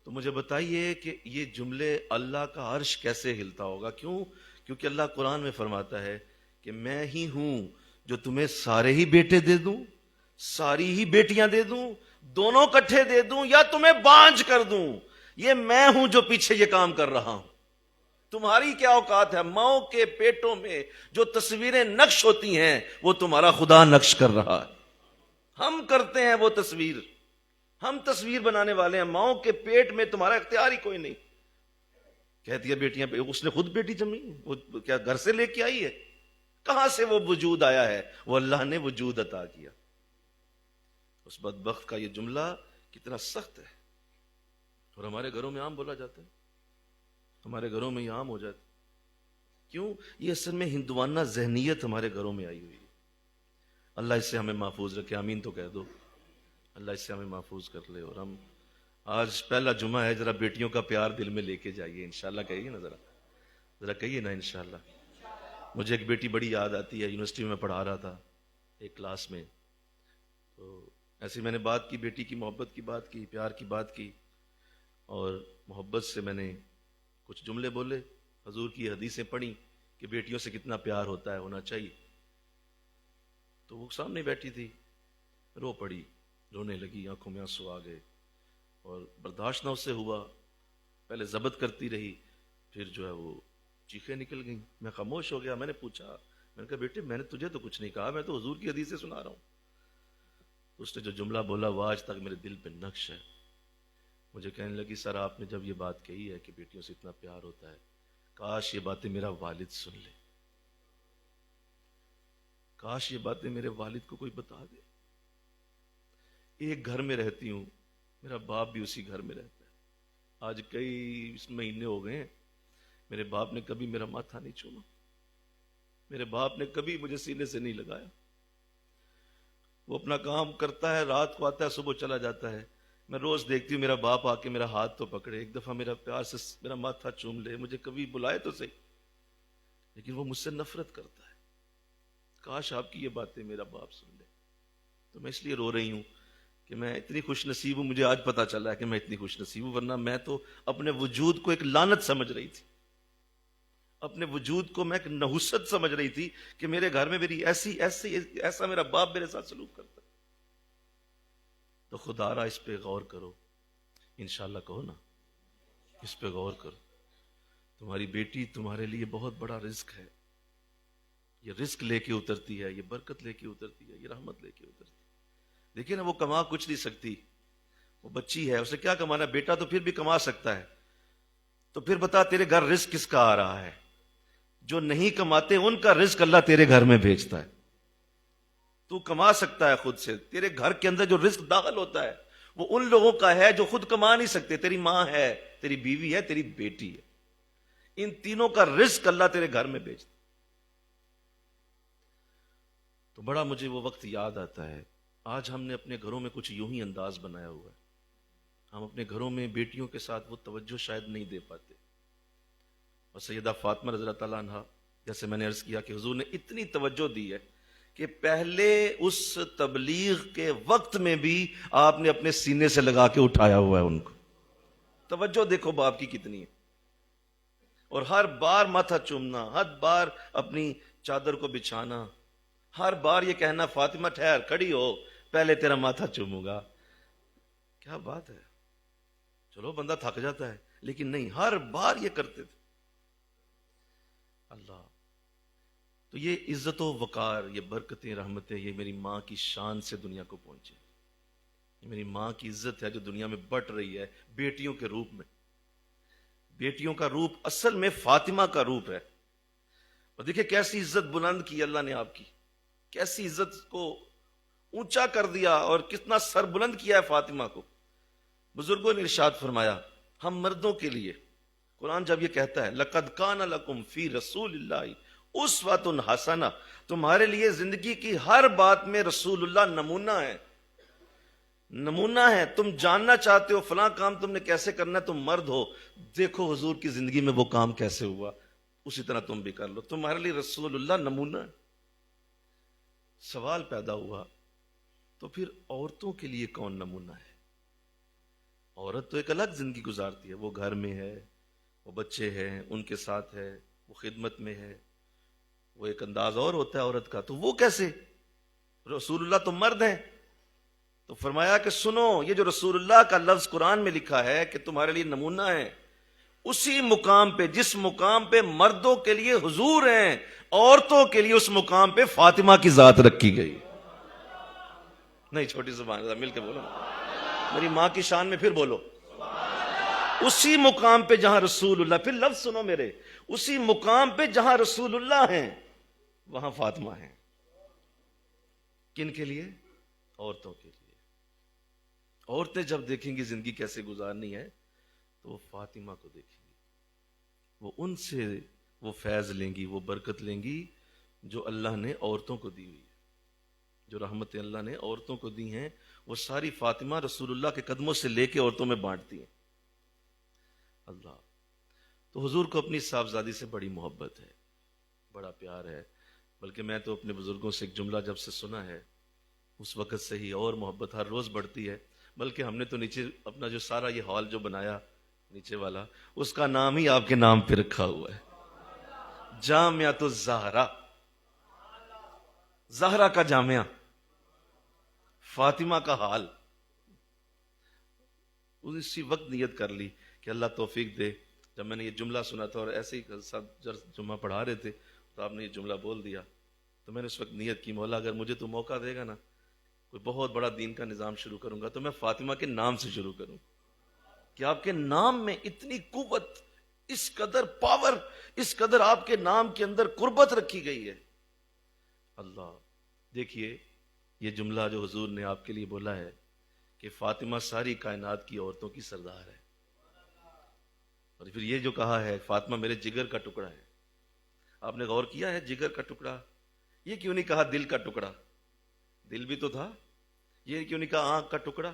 Speaker 1: تو مجھے بتائیے کہ یہ جملے اللہ کا عرش کیسے ہلتا ہوگا؟ کیوں؟ کیونکہ اللہ قرآن میں فرماتا ہے کہ میں ہی ہوں جو تمہیں سارے ہی بیٹے دے دوں, ساری ہی بیٹیاں دے دوں, دونوں کٹھے دے دوں, یا تمہیں بانجھ کر دوں. یہ میں ہوں جو پیچھے یہ کام کر رہا ہوں. تمہاری کیا اوقات ہے؟ ماؤں کے پیٹوں میں جو تصویریں نقش ہوتی ہیں وہ تمہارا خدا نقش کر رہا ہے. ہم کرتے ہیں وہ تصویر, ہم تصویر بنانے والے ہیں. ماؤں کے پیٹ میں تمہارا اختیار ہی کوئی نہیں. کہتی ہے بیٹیاں, اس نے خود بیٹی جمی, وہ کیا گھر سے لے کے آئی ہے؟ کہاں سے وہ وجود آیا ہے؟ وہ اللہ نے وجود عطا کیا. اس بدبخت کا یہ جملہ کتنا سخت ہے, اور ہمارے گھروں میں عام بولا جاتا ہے, ہمارے گھروں میں یہ عام ہو جاتا ہے. کیوں؟ یہ اصل میں ہندوانہ ذہنیت ہمارے گھروں میں آئی ہوئی ہے. اللہ اس سے ہمیں محفوظ رکھے, آمین تو کہہ دو. اللہ اس سے ہمیں محفوظ کر لے. اور ہم آج پہلا جمعہ ہے, ذرا بیٹیوں کا پیار دل میں لے کے جائیے انشاءاللہ. کہیے نا, ذرا کہیے نا انشاءاللہ. مجھے ایک بیٹی بڑی یاد آتی ہے, یونیورسٹی میں پڑھا رہا تھا ایک کلاس میں, تو ایسی میں نے بات کی, بیٹی کی محبت کی بات کی, پیار کی بات کی, اور محبت سے میں نے کچھ جملے بولے, حضور کی حدیثیں پڑھی کہ بیٹیوں سے کتنا پیار ہوتا ہے, ہونا چاہیے. تو وہ سامنے بیٹھی تھی, رو پڑی, رونے لگی, آنکھوں میں آنسو آ گئے, اور برداشت نہ اس سے ہوا. پہلے ضبط کرتی رہی, پھر جو ہے وہ چیخیں نکل گئیں. میں خاموش ہو گیا. میں نے پوچھا, میں نے کہا بیٹے میں نے تجھے تو کچھ نہیں کہا, میں تو حضور کی حدیث سے سنا رہا ہوں. تو اس نے جو جملہ بولا وہ آج تک میرے دل پہ نقش ہے. مجھے کہنے لگی سر آپ نے جب یہ بات کہی ہے کہ بیٹیوں سے اتنا پیار ہوتا ہے, کاش یہ باتیں میرا والد سن لے, کاش یہ باتیں میرے والد کو کوئی بتا دے. ایک گھر میں رہتی ہوں, میرا باپ بھی اسی گھر میں رہتا ہے. آج کئی مہینے ہو گئے ہیں میرے باپ نے کبھی میرا ماتھا نہیں چوما. میرے باپ نے کبھی مجھے سینے سے نہیں لگایا. وہ اپنا کام کرتا ہے، رات کو آتا ہے، صبح چلا جاتا ہے. میں روز دیکھتی ہوں میرا باپ آ کے میرا ہاتھ تو پکڑے، ایک دفعہ میرا پیار سے میرا ماتھا چوم لے، مجھے کبھی بلائے تو صحیح، لیکن وہ مجھ سے نفرت کرتا ہے. کاش آپ کی یہ باتیں میرا باپ سن لے. تو میں اس لیے رو رہی ہوں کہ میں اتنی خوش نصیب ہوں. مجھے آج پتا چلا ہے کہ میں اتنی خوش نصیب ہوں، ورنہ میں تو اپنے وجود کو ایک لعنت سمجھ رہی تھی. اپنے وجود کو میں ایک نحوست سمجھ رہی تھی کہ میرے گھر میں میری ایسا میرا باپ میرے ساتھ سلوک کرتا ہے. تو خدا را اس پہ غور کرو. انشاءاللہ کہو نا، اس پہ غور کرو. تمہاری بیٹی تمہارے لیے بہت بڑا رزق ہے. یہ رزق لے کے اترتی ہے، یہ برکت لے کے اترتی ہے، یہ رحمت لے کے اترتی ہے. دیکھیں نا، وہ کما کچھ نہیں سکتی، وہ بچی ہے، اسے کیا کمانا. بیٹا تو پھر بھی کما سکتا ہے. تو پھر بتا تیرے گھر رزق کس کا آ رہا ہے؟ جو نہیں کماتے ان کا رزق اللہ تیرے گھر میں بھیجتا ہے. تو کما سکتا ہے خود سے. تیرے گھر کے اندر جو رزق داخل ہوتا ہے وہ ان لوگوں کا ہے جو خود کما نہیں سکتے. تیری ماں ہے، تیری بیوی ہے، تیری بیٹی ہے. ان تینوں کا رزق اللہ تیرے گھر میں بھیجتا. تو بڑا مجھے وہ وقت یاد آتا ہے. آج ہم نے اپنے گھروں میں کچھ یوں ہی انداز بنایا ہوا ہے. ہم اپنے گھروں میں بیٹیوں کے ساتھ وہ توجہ شاید نہیں دے پاتے. اور سیدہ فاطمہ رضی اللہ تعالیٰ عنہ، جیسے میں نے عرض کیا کہ حضور نے اتنی توجہ دی ہے کہ پہلے اس تبلیغ کے وقت میں بھی آپ نے اپنے سینے سے لگا کے اٹھایا ہوا ہے ان کو. توجہ دیکھو باپ کی کتنی ہے. اور ہر بار ماتھا چومنا، ہر بار اپنی چادر کو بچھانا، ہر بار یہ کہنا فاطمہ ٹھہر، کھڑی ہو، پہلے تیرا ماتھا چوموں گا. کیا بات ہے. چلو بندہ تھک جاتا ہے لیکن نہیں، ہر بار یہ کرتے تھے. اللہ. تو یہ عزت و وقار، یہ برکتیں، رحمتیں، یہ میری ماں کی شان سے دنیا کو پہنچے. یہ میری ماں کی عزت ہے جو دنیا میں بٹ رہی ہے بیٹیوں کے روپ میں. بیٹیوں کا روپ اصل میں فاطمہ کا روپ ہے. اور دیکھیں کیسی عزت بلند کی اللہ نے آپ کی، کیسی عزت کو اونچا کر دیا اور کتنا سر بلند کیا ہے فاطمہ کو. بزرگوں نے ارشاد فرمایا ہم مردوں کے لیے، قرآن جب یہ کہتا ہے لَقَدْ كَانَ لَكُمْ فِي رَسُولِ اللَّهِ أُسْوَةٌ حَسَنَةٌ، تمہارے لیے زندگی کی ہر بات میں رسول اللہ نمونہ ہے. نمونہ ہے. تم جاننا چاہتے ہو فلاں کام تم نے کیسے کرنا ہے، تم مرد ہو، دیکھو حضور کی زندگی میں وہ کام کیسے ہوا، اسی طرح تم بھی کر لو. تمہارے لیے رسول اللہ نمونہ ہے. سوال پیدا ہوا تو پھر عورتوں کے لیے کون نمونہ ہے؟ عورت تو ایک الگ زندگی گزارتی ہے. وہ گھر میں ہے، وہ بچے ہیں ان کے ساتھ ہے، وہ خدمت میں ہے، وہ ایک انداز اور ہوتا ہے عورت کا. تو وہ کیسے؟ رسول اللہ تو مرد ہیں. تو فرمایا کہ سنو، یہ جو رسول اللہ کا لفظ قرآن میں لکھا ہے کہ تمہارے لیے نمونہ ہے، اسی مقام پہ، جس مقام پہ مردوں کے لیے حضور ہیں، عورتوں کے لیے اس مقام پہ فاطمہ کی ذات رکھی گئی. نہیں، چھوٹی زبان مل کے بولو، میری ماں کی شان میں پھر بولو. اسی مقام پہ جہاں رسول اللہ، پھر لفظ سنو میرے، اسی مقام پہ جہاں رسول اللہ ہیں وہاں فاطمہ ہیں. کن کے لیے؟ عورتوں کے لیے. عورتیں جب دیکھیں گی زندگی کیسے گزارنی ہے تو وہ فاطمہ کو دیکھیں گی. وہ ان سے وہ فیض لیں گی، وہ برکت لیں گی جو اللہ نے عورتوں کو دی ہوئی ہے. جو رحمتیں اللہ نے عورتوں کو دی ہیں وہ ساری فاطمہ رسول اللہ کے قدموں سے لے کے عورتوں میں بانٹتی ہیں. اللہ. تو حضور کو اپنی صاحبزادی سے بڑی محبت ہے، بڑا پیار ہے. بلکہ میں تو اپنے بزرگوں سے ایک جملہ جب سے سنا ہے اس وقت سے ہی اور محبت ہر روز بڑھتی ہے. بلکہ ہم نے تو نیچے اپنا جو سارا یہ ہال جو بنایا نیچے والا، اس کا نام ہی آپ کے نام پہ رکھا ہوا ہے، جامعۃ الزہرا. زہرا کا جامعہ، فاطمہ کا حال. اسی وقت نیت کر لی کہ اللہ توفیق دے. جب میں نے یہ جملہ سنا تھا اور ایسے ہی سب جمعہ پڑھا رہے تھے تو آپ نے یہ جملہ بول دیا تو میں نے اس وقت نیت کی، مولا اگر مجھے تو موقع دے گا نا، کوئی بہت بڑا دین کا نظام شروع کروں گا تو میں فاطمہ کے نام سے شروع کروں کہ آپ کے نام میں اتنی قوت، اس قدر پاور، اس قدر آپ کے نام کے اندر قربت رکھی گئی ہے. اللہ. دیکھیے یہ جملہ جو حضور نے آپ کے لیے بولا ہے کہ فاطمہ ساری کائنات کی عورتوں کی سردار ہے. اور پھر یہ جو کہا ہے فاطمہ میرے جگر کا ٹکڑا ہے. آپ نے غور کیا ہے جگر کا ٹکڑا؟ یہ کیوں نہیں کہا دل کا ٹکڑا؟ دل بھی تو تھا. یہ کیوں نہیں کہا آنکھ کا ٹکڑا،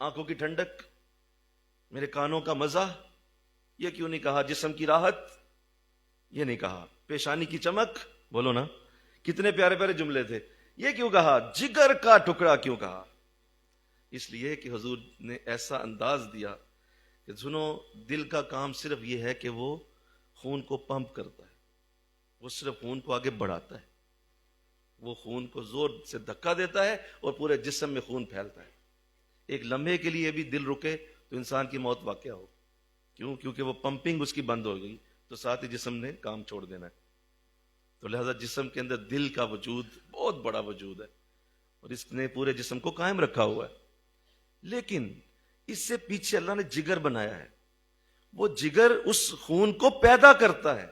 Speaker 1: آنکھوں کی ٹھنڈک، میرے کانوں کا مزہ؟ یہ کیوں نہیں کہا جسم کی راحت؟ یہ نہیں کہا پیشانی کی چمک؟ بولو نا، کتنے پیارے پیارے جملے تھے. یہ کیوں کہا جگر کا ٹکڑا کیوں کہا؟ اس لیے کہ حضور نے ایسا انداز دیا کہ سنو، دل کا کام صرف یہ ہے کہ وہ خون کو پمپ کرتا ہے، وہ صرف خون کو آگے بڑھاتا ہے، وہ خون کو زور سے دھکا دیتا ہے اور پورے جسم میں خون پھیلتا ہے. ایک لمحے کے لیے بھی دل رکے تو انسان کی موت واقع ہو. کیوں؟ کیونکہ وہ پمپنگ اس کی بند ہو گئی تو ساتھ ہی جسم نے کام چھوڑ دینا ہے. تو لہذا جسم کے اندر دل کا وجود بہت بڑا وجود ہے اور اس نے پورے جسم کو قائم رکھا ہوا ہے. لیکن اس سے پیچھے اللہ نے جگر بنایا ہے. وہ جگر اس خون کو پیدا کرتا ہے.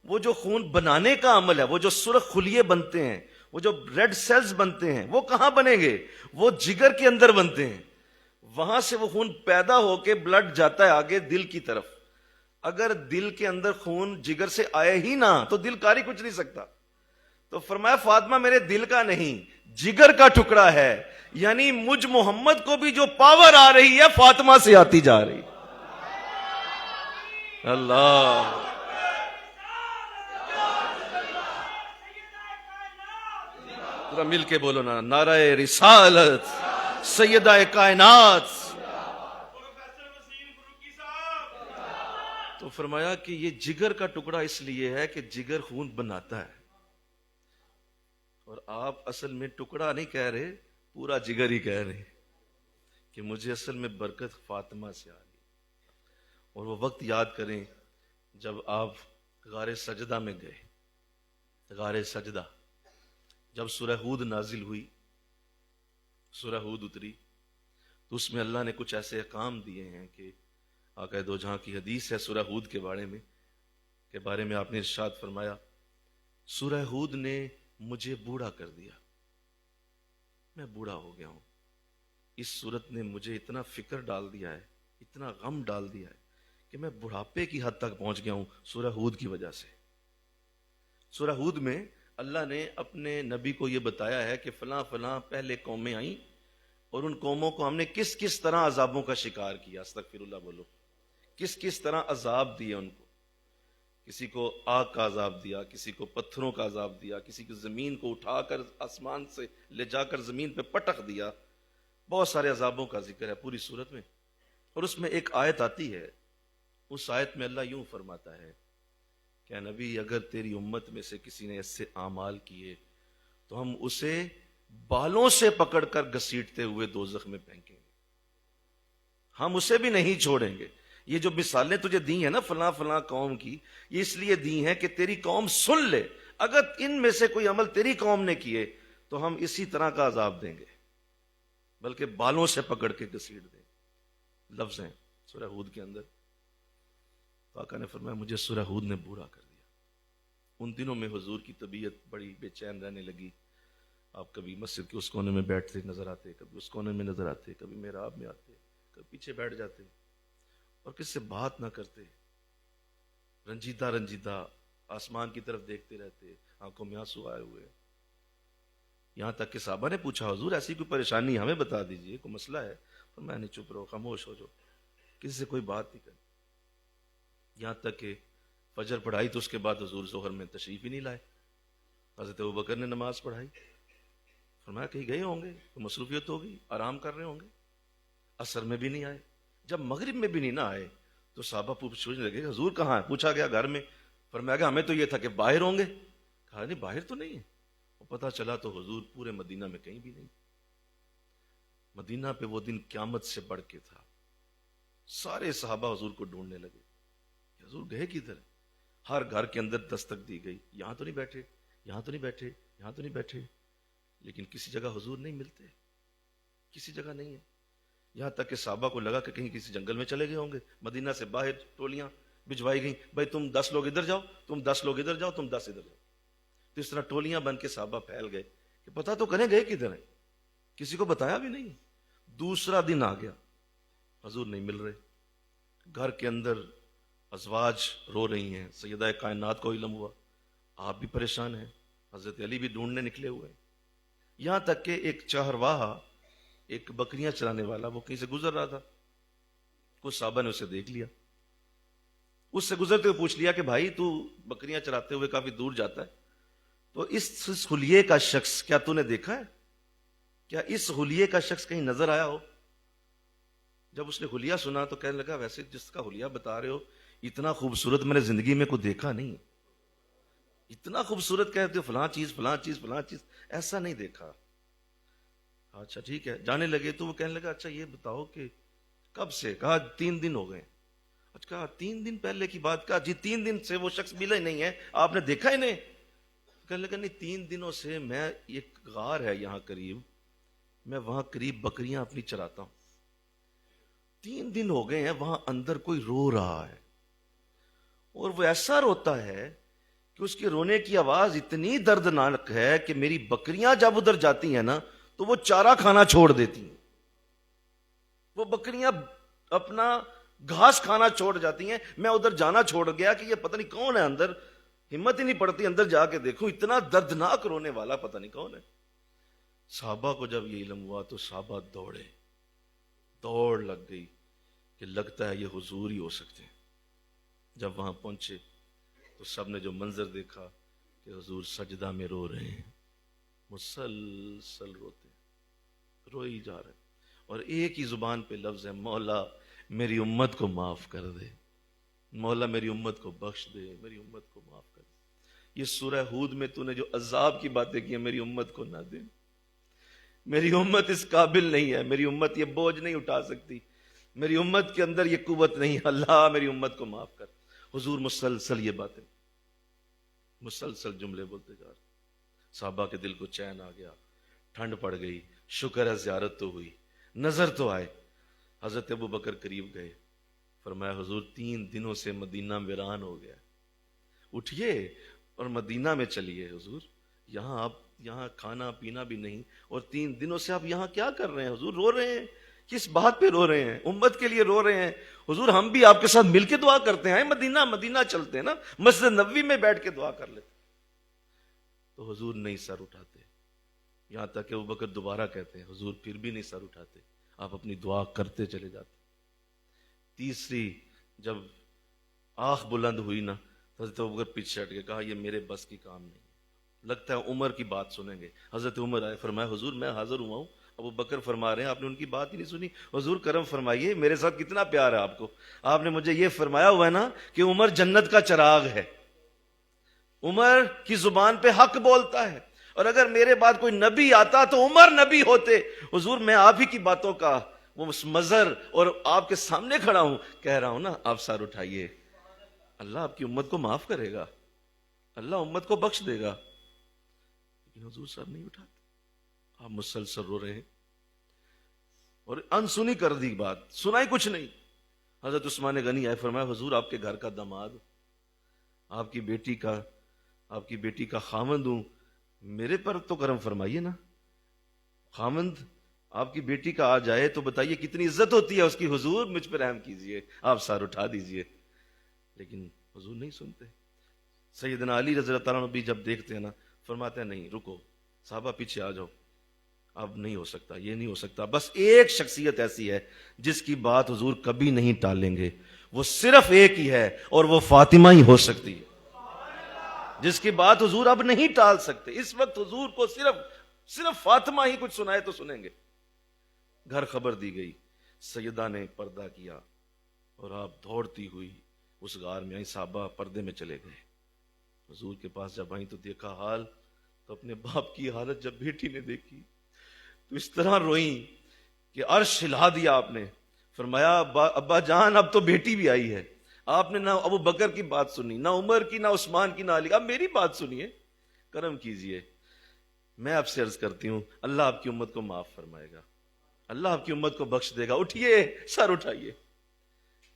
Speaker 1: وہ جو خون بنانے کا عمل ہے، وہ جو سرخ خلیے بنتے ہیں، وہ جو ریڈ سیلز بنتے ہیں، وہ کہاں بنیں گے؟ وہ جگر کے اندر بنتے ہیں. وہاں سے وہ خون پیدا ہو کے بلڈ جاتا ہے آگے دل کی طرف. اگر دل کے اندر خون جگر سے آئے ہی نہ تو دل کاری کچھ نہیں سکتا. تو فرمایا فاطمہ میرے دل کا نہیں جگر کا ٹکڑا ہے. یعنی مجھ محمد کو بھی جو پاور آ رہی ہے فاطمہ سے آتی جا رہی. اللہ، پورا مل کے بولو نا، نعرہ رسالت سیدہ کائنات. تو فرمایا کہ یہ جگر کا ٹکڑا اس لیے ہے کہ جگر خون بناتا ہے. اور آپ اصل میں ٹکڑا نہیں کہہ رہے، پورا جگر ہی کہہ رہے کہ مجھے اصل میں برکت فاطمہ سے آ رہی. اور وہ وقت یاد کریں جب آپ غار سجدہ میں گئے. غار سجدہ جب سورہ ہود نازل ہوئی، سورہ ہود اتری، تو اس میں اللہ نے کچھ ایسے احکام دیے ہیں کہ آقا دو جہاں کی حدیث ہے سورہ ہود کے بارے میں آپ نے ارشاد فرمایا سورہ ہود نے مجھے بوڑھا کر دیا، میں بوڑھا ہو گیا ہوں. اس سورت نے مجھے اتنا فکر ڈال دیا ہے، اتنا غم ڈال دیا ہے کہ میں بڑھاپے کی حد تک پہنچ گیا ہوں سورہ ہود کی وجہ سے. سورہ ہود میں اللہ نے اپنے نبی کو یہ بتایا ہے کہ فلاں فلاں پہلے قومیں آئیں اور ان قوموں کو ہم نے کس کس طرح عذابوں کا شکار کیا. استغفر اللہ بولو. کس کس طرح عذاب دیے ان کو. کسی کو آگ کا عذاب دیا، کسی کو پتھروں کا عذاب دیا، کسی کو زمین کو اٹھا کر آسمان سے لے جا کر زمین پہ پٹک دیا. بہت سارے عذابوں کا ذکر ہے پوری سورت میں. اور اس میں ایک آیت آتی ہے، اس آیت میں اللہ یوں فرماتا ہے کہ نبی اگر تیری امت میں سے کسی نے ایسے اعمال کیے تو ہم اسے بالوں سے پکڑ کر گھسیٹتے ہوئے دوزخ میں پھینکیں گے، ہم اسے بھی نہیں چھوڑیں گے. یہ جو مثالیں تجھے دی ہیں نا فلاں فلاں قوم کی، یہ اس لیے دی ہیں کہ تیری قوم سن لے، اگر ان میں سے کوئی عمل تیری قوم نے کیے تو ہم اسی طرح کا عذاب دیں گے، بلکہ بالوں سے پکڑ کے گھسیٹ دیں. لفظ ہیں سورہ ہود کے اندر. آقا نے فرمایا مجھے سورہ ہود نے بوڑھا کر دیا. ان دنوں میں حضور کی طبیعت بڑی بے چین رہنے لگی. آپ کبھی مسجد کے اس کونے میں بیٹھتے نظر آتے، کبھی اس کونے میں نظر آتے، کبھی محراب میں آتے، کبھی پیچھے بیٹھ جاتے اور کس سے بات نہ کرتے. رنجیدہ رنجیدہ آسمان کی طرف دیکھتے رہتے، آنکھوں میں آنسو آئے ہوئے. یہاں تک کہ صحابہ نے پوچھا حضور ایسی کوئی پریشانی ہمیں بتا دیجئے، کوئی مسئلہ ہے؟ تو میں نہیں، چپ رہو، خاموش ہو جاؤ، کسی سے کوئی بات نہیں کرنی. یہاں تک کہ فجر پڑھائی تو اس کے بعد حضور ظہر میں تشریف ہی نہیں لائے. حضرت ابوبکر نے نماز پڑھائی، فرمایا کہیں گئے ہوں گے، تو مصروفیت ہوگی، آرام کر رہے ہوں گے. عصر میں بھی نہیں آئے. جب مغرب میں بھی نہیں نہ آئے تو صحابہ پوچھنے لگے حضور کہاں ہے؟ پوچھا گیا گھر میں. فرمایا کہ ہمیں تو یہ تھا کہ باہر ہوں گے. کہا نہیں باہر تو نہیں ہے. پتہ چلا تو حضور پورے مدینہ میں کہیں بھی نہیں. مدینہ پہ وہ دن قیامت سے بڑھ کے تھا. سارے صحابہ حضور کو ڈھونڈنے لگے، حضور گئے کدھر؟ ہر گھر کے اندر دستک دی گئی، یہاں تو نہیں بیٹھے، یہاں تو نہیں بیٹھے، یہاں تو نہیں بیٹھے. لیکن کسی جگہ حضور نہیں ملتے، کسی جگہ نہیں ہے. یہاں تک کہ صحابہ کو لگا کہ کہیں کسی جنگل میں چلے گئے ہوں گے. مدینہ سے باہر ٹولیاں بھجوائی گئیں، بھائی تم 10 لوگ ادھر جاؤ، تم 10 لوگ ادھر جاؤ، تم 10 ادھر جاؤ. تو اس طرح ٹولیاں بن کے صحابہ پھیل گئے کہ پتہ تو کریں گئے کدھر ہیں. کسی کو بتایا بھی نہیں. دوسرا دن آ گیا، حضور نہیں مل رہے، گھر کے اندر ازواج رو رہی ہیں، سیدہ کائنات کو علم ہوا، آپ بھی پریشان ہیں، حضرت علی بھی ڈھونڈنے نکلے ہوئے ہیں، یہاں تک کہ ایک چہرواہا، ایک بکریاں چرانے والا، وہ کہیں سے گزر رہا تھا، کچھ صحابہ نے اسے دیکھ لیا، اس سے گزرتے ہوئے پوچھ لیا کہ بھائی تو بکریاں چراتے ہوئے کافی دور جاتا ہے، تو اس حلیے کا شخص کیا تو نے دیکھا ہے؟ کیا اس حلیے کا شخص کہیں نظر آیا ہو؟ جب اس نے حلیہ سنا تو کہنے لگا ویسے جس کا حلیہ بتا رہے ہو اتنا خوبصورت میں نے زندگی میں کوئی دیکھا نہیں، اتنا خوبصورت کہتے ہو فلاں چیز فلاں چیز فلاں چیز، ایسا نہیں دیکھا۔ اچھا ٹھیک ہے، جانے لگے تو وہ کہنے لگا اچھا یہ بتاؤ کہ کب سے؟ کہا 3 دن ہو گئے۔ اچھا کہا 3 دن پہلے کی بات؟ کہا جی 3 دن سے وہ شخص ملا ہی نہیں ہے، آپ نے دیکھا ہی نہیں؟ کہنے لگا نہیں 3 دنوں سے میں، ایک غار ہے یہاں قریب، میں وہاں قریب بکریاں اپنی چراتا ہوں، 3 دن ہو گئے ہیں وہاں اندر کوئی رو رہا ہے، اور وہ ایسا روتا ہے کہ اس کے رونے کی آواز اتنی دردناک ہے کہ میری بکریاں جب ادھر جاتی ہیں نا تو وہ چارہ کھانا چھوڑ دیتی ہیں، وہ بکریاں اپنا گھاس کھانا چھوڑ جاتی ہیں، میں ادھر جانا چھوڑ گیا کہ یہ پتہ نہیں کون ہے اندر، ہمت ہی نہیں پڑتی اندر جا کے دیکھوں، اتنا دردناک رونے والا پتہ نہیں کون ہے۔ صحابہ کو جب یہ علم ہوا تو صحابہ دوڑے، دوڑ لگ گئی کہ لگتا ہے یہ حضور ہی ہو سکتے ہیں۔ جب وہاں پہنچے تو سب نے جو منظر دیکھا کہ حضور سجدہ میں رو رہے ہیں، مسلسل روتے ہیں، روئی جا رہے ہیں، اور ایک ہی زبان پہ لفظ ہے مولا میری امت کو معاف کر دے، مولا میری امت کو بخش دے، میری امت کو معاف کر دے۔ یہ سورہ ہود میں تو نے جو عذاب کی باتیں کی ہیں، میری امت کو نہ دے، میری امت اس قابل نہیں ہے، میری امت یہ بوجھ نہیں اٹھا سکتی، میری امت کے اندر یہ قوت نہیں، اللہ میری امت کو معاف کر۔ حضور مسلسل یہ باتیں، مسلسل جملے بولتے جا رہے، صحابہ کے دل کو چین آ گیا، ٹھنڈ پڑ گئی، شکر ہے زیارت تو ہوئی، نظر تو آئے۔ حضرت ابو بکر قریب گئے، فرمایا حضور 3 دنوں سے مدینہ ویران ہو گیا، اٹھئے اور مدینہ میں چلیے حضور، یہاں آپ یہاں کھانا پینا بھی نہیں، اور 3 دنوں سے آپ یہاں کیا کر رہے ہیں حضور؟ رو رہے ہیں، کس بات پہ رو رہے ہیں؟ امت کے لیے رو رہے ہیں حضور، ہم بھی آپ کے ساتھ مل کے دعا کرتے ہیں، مدینہ چلتے ہیں نا، مسجد نبوی میں بیٹھ کے دعا کر لیتے۔ تو حضور نہیں سر اٹھاتے، یہاں تک کہ ابوبکر دوبارہ کہتے ہیں حضور پھر بھی نہیں سر اٹھاتے، آپ اپنی دعا کرتے چلے جاتے۔ تیسری جب آنکھ بلند ہوئی نا، حضرت ابوبکر پیچھے ہٹ کے کہا یہ میرے بس کی کام نہیں، لگتا ہے عمر کی بات سنیں گے۔ حضرت عمر آئے، فرمایا حضور میں حاضر ہوا ہوں۔ ابو بکر فرما رہے ہیں آپ نے ان کی بات ہی نہیں سنی، حضور کرم فرمائیے، میرے ساتھ کتنا پیار ہے آپ کو، آپ نے مجھے یہ فرمایا ہوا ہے نا کہ عمر جنت کا چراغ ہے، عمر کی زبان پہ حق بولتا ہے، اور اگر میرے بعد کوئی نبی آتا تو عمر نبی ہوتے۔ حضور میں آپ ہی کی باتوں کا وہ مظہر اور آپ کے سامنے کھڑا ہوں، کہہ رہا ہوں نا، آپ سر اٹھائیے، اللہ آپ کی امت کو معاف کرے گا، اللہ امت کو بخش دے گا۔ لیکن حضور سر نہیں اٹھاتے، آپ مسلسل رو رہے ہیں، اور انسنی کر دی بات، سنا ہی کچھ نہیں۔ حضرت عثمان غنی آئے، فرمایا حضور آپ کے گھر کا داماد، آپ کی بیٹی کا خامند ہوں، میرے پر تو کرم فرمائیے نا، خامند آپ کی بیٹی کا آ جائے تو بتائیے کتنی عزت ہوتی ہے اس کی، حضور مجھ پر رحم کیجئے، آپ سر اٹھا دیجئے۔ لیکن حضور نہیں سنتے۔ سیدنا علی رضی اللہ تعالیٰ عنہ بھی جب دیکھتے ہیں نا، فرماتے ہیں نہیں رکو، صحابہ پیچھے آ جاؤ، اب نہیں ہو سکتا، یہ نہیں ہو سکتا، بس ایک شخصیت ایسی ہے جس کی بات حضور کبھی نہیں ٹالیں گے، وہ صرف ایک ہی ہے، اور وہ فاطمہ ہی ہو سکتی ہے جس کی بات حضور اب نہیں ٹال سکتے۔ اس وقت حضور کو صرف فاطمہ ہی کچھ سنائے تو سنیں گے۔ گھر خبر دی گئی، سیدہ نے پردہ کیا اور آپ دوڑتی ہوئی اس غار میں آئی، صحابہ پردے میں چلے گئے، حضور کے پاس جب آئیں تو دیکھا حال، تو اپنے باپ کی حالت جب بیٹی نے دیکھی تو اس طرح روئیں کہ عرش ہلا دیا آپ نے۔ فرمایا ابا جان اب تو بیٹی بھی آئی ہے، آپ نے نہ ابو بکر کی بات سنی، نہ عمر کی، نہ عثمان کی، نہ علی، اب میری بات سنیے، کرم کیجئے، میں آپ سے عرض کرتی ہوں اللہ آپ کی امت کو معاف فرمائے گا، اللہ آپ کی امت کو بخش دے گا، اٹھئے سر اٹھائیے۔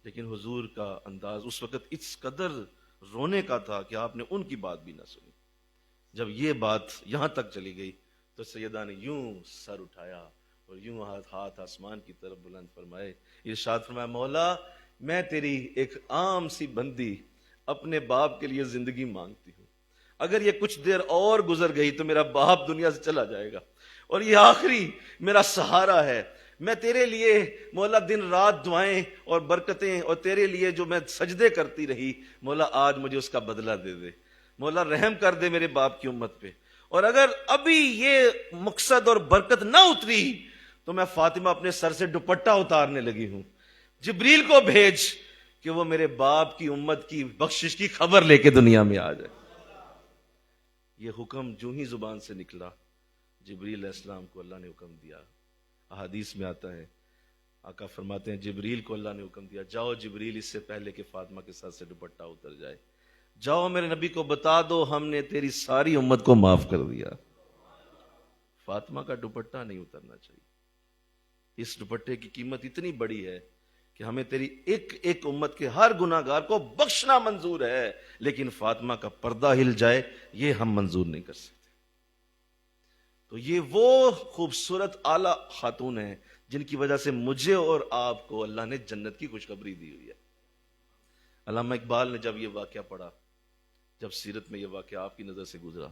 Speaker 1: لیکن حضور کا انداز اس وقت اس قدر رونے کا تھا کہ آپ نے ان کی بات بھی نہ سنی۔ جب یہ بات یہاں تک چلی گئی تو سیدہ نے یوں سر اٹھایا اور یوں ہاتھ آسمان کی طرف بلند فرمائے، ارشاد فرمایا مولا میں تیری ایک عام سی بندی اپنے باپ کے لیے زندگی مانگتی ہوں، اگر یہ کچھ دیر اور گزر گئی تو میرا باپ دنیا سے چلا جائے گا اور یہ آخری میرا سہارا ہے، میں تیرے لیے مولا دن رات دعائیں اور برکتیں اور تیرے لیے جو میں سجدے کرتی رہی مولا آج مجھے اس کا بدلہ دے دے، مولا رحم کر دے میرے باپ کی امت پہ، اور اگر ابھی یہ مقصد اور برکت نہ اتری تو میں فاطمہ اپنے سر سے دوپٹہ اتارنے لگی ہوں، جبریل کو بھیج کہ وہ میرے باپ کی امت کی بخشش کی خبر لے کے دنیا میں آ جائے۔ یہ حکم جو ہی زبان سے نکلا، جبریل علیہ السلام کو اللہ نے حکم دیا، احادیث میں آتا ہے آقا فرماتے ہیں جبریل کو اللہ نے حکم دیا جاؤ جبریل اس سے پہلے کہ فاطمہ کے ساتھ سے دوپٹہ اتر جائے، جاؤ میرے نبی کو بتا دو ہم نے تیری ساری امت کو معاف کر دیا۔ فاطمہ کا دوپٹہ نہیں اترنا چاہیے، اس دوپٹے کی قیمت اتنی بڑی ہے کہ ہمیں تیری ایک ایک امت کے ہر گناہ گار کو بخشنا منظور ہے، لیکن فاطمہ کا پردہ ہل جائے یہ ہم منظور نہیں کر سکتے۔ تو یہ وہ خوبصورت اعلیٰ خاتون ہیں جن کی وجہ سے مجھے اور آپ کو اللہ نے جنت کی خوشخبری دی ہوئی ہے۔ علامہ اقبال نے جب یہ واقعہ پڑھا، جب سیرت میں یہ واقعہ آپ کی نظر سے گزرا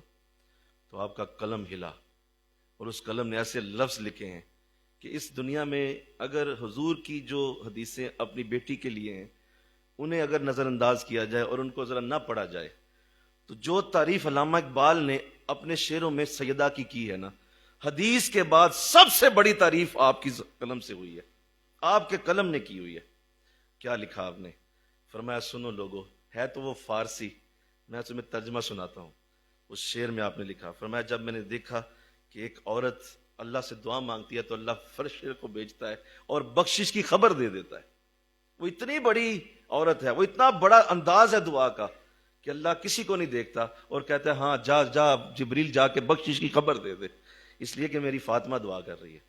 Speaker 1: تو آپ کا قلم ہلا اور اس قلم نے ایسے لفظ لکھے ہیں کہ اس دنیا میں اگر حضور کی جو حدیثیں اپنی بیٹی کے لیے ہیں انہیں اگر نظر انداز کیا جائے اور ان کو ذرا نہ پڑھا جائے تو جو تعریف علامہ اقبال نے اپنے شعروں میں سیدہ کی ہے نا، حدیث کے بعد سب سے بڑی تعریف آپ کی قلم سے ہوئی ہے، آپ کے قلم نے کی ہوئی ہے۔ کیا لکھا آپ نے؟ فرمایا سنو لوگو، ہے تو وہ فارسی، میں تمہیں ترجمہ سناتا ہوں۔ اس شعر میں آپ نے لکھا، فرمایا جب میں نے دیکھا کہ ایک عورت اللہ سے دعا مانگتی ہے تو اللہ فرشتے کو بھیجتا ہے اور بخشش کی خبر دے دیتا ہے۔ وہ اتنی بڑی عورت ہے، وہ اتنا بڑا انداز ہے دعا کا کہ اللہ کسی کو نہیں دیکھتا اور کہتا ہے ہاں جا جا جبریل جا کے بخشش کی خبر دے دے، اس لیے کہ میری فاطمہ دعا کر رہی ہے۔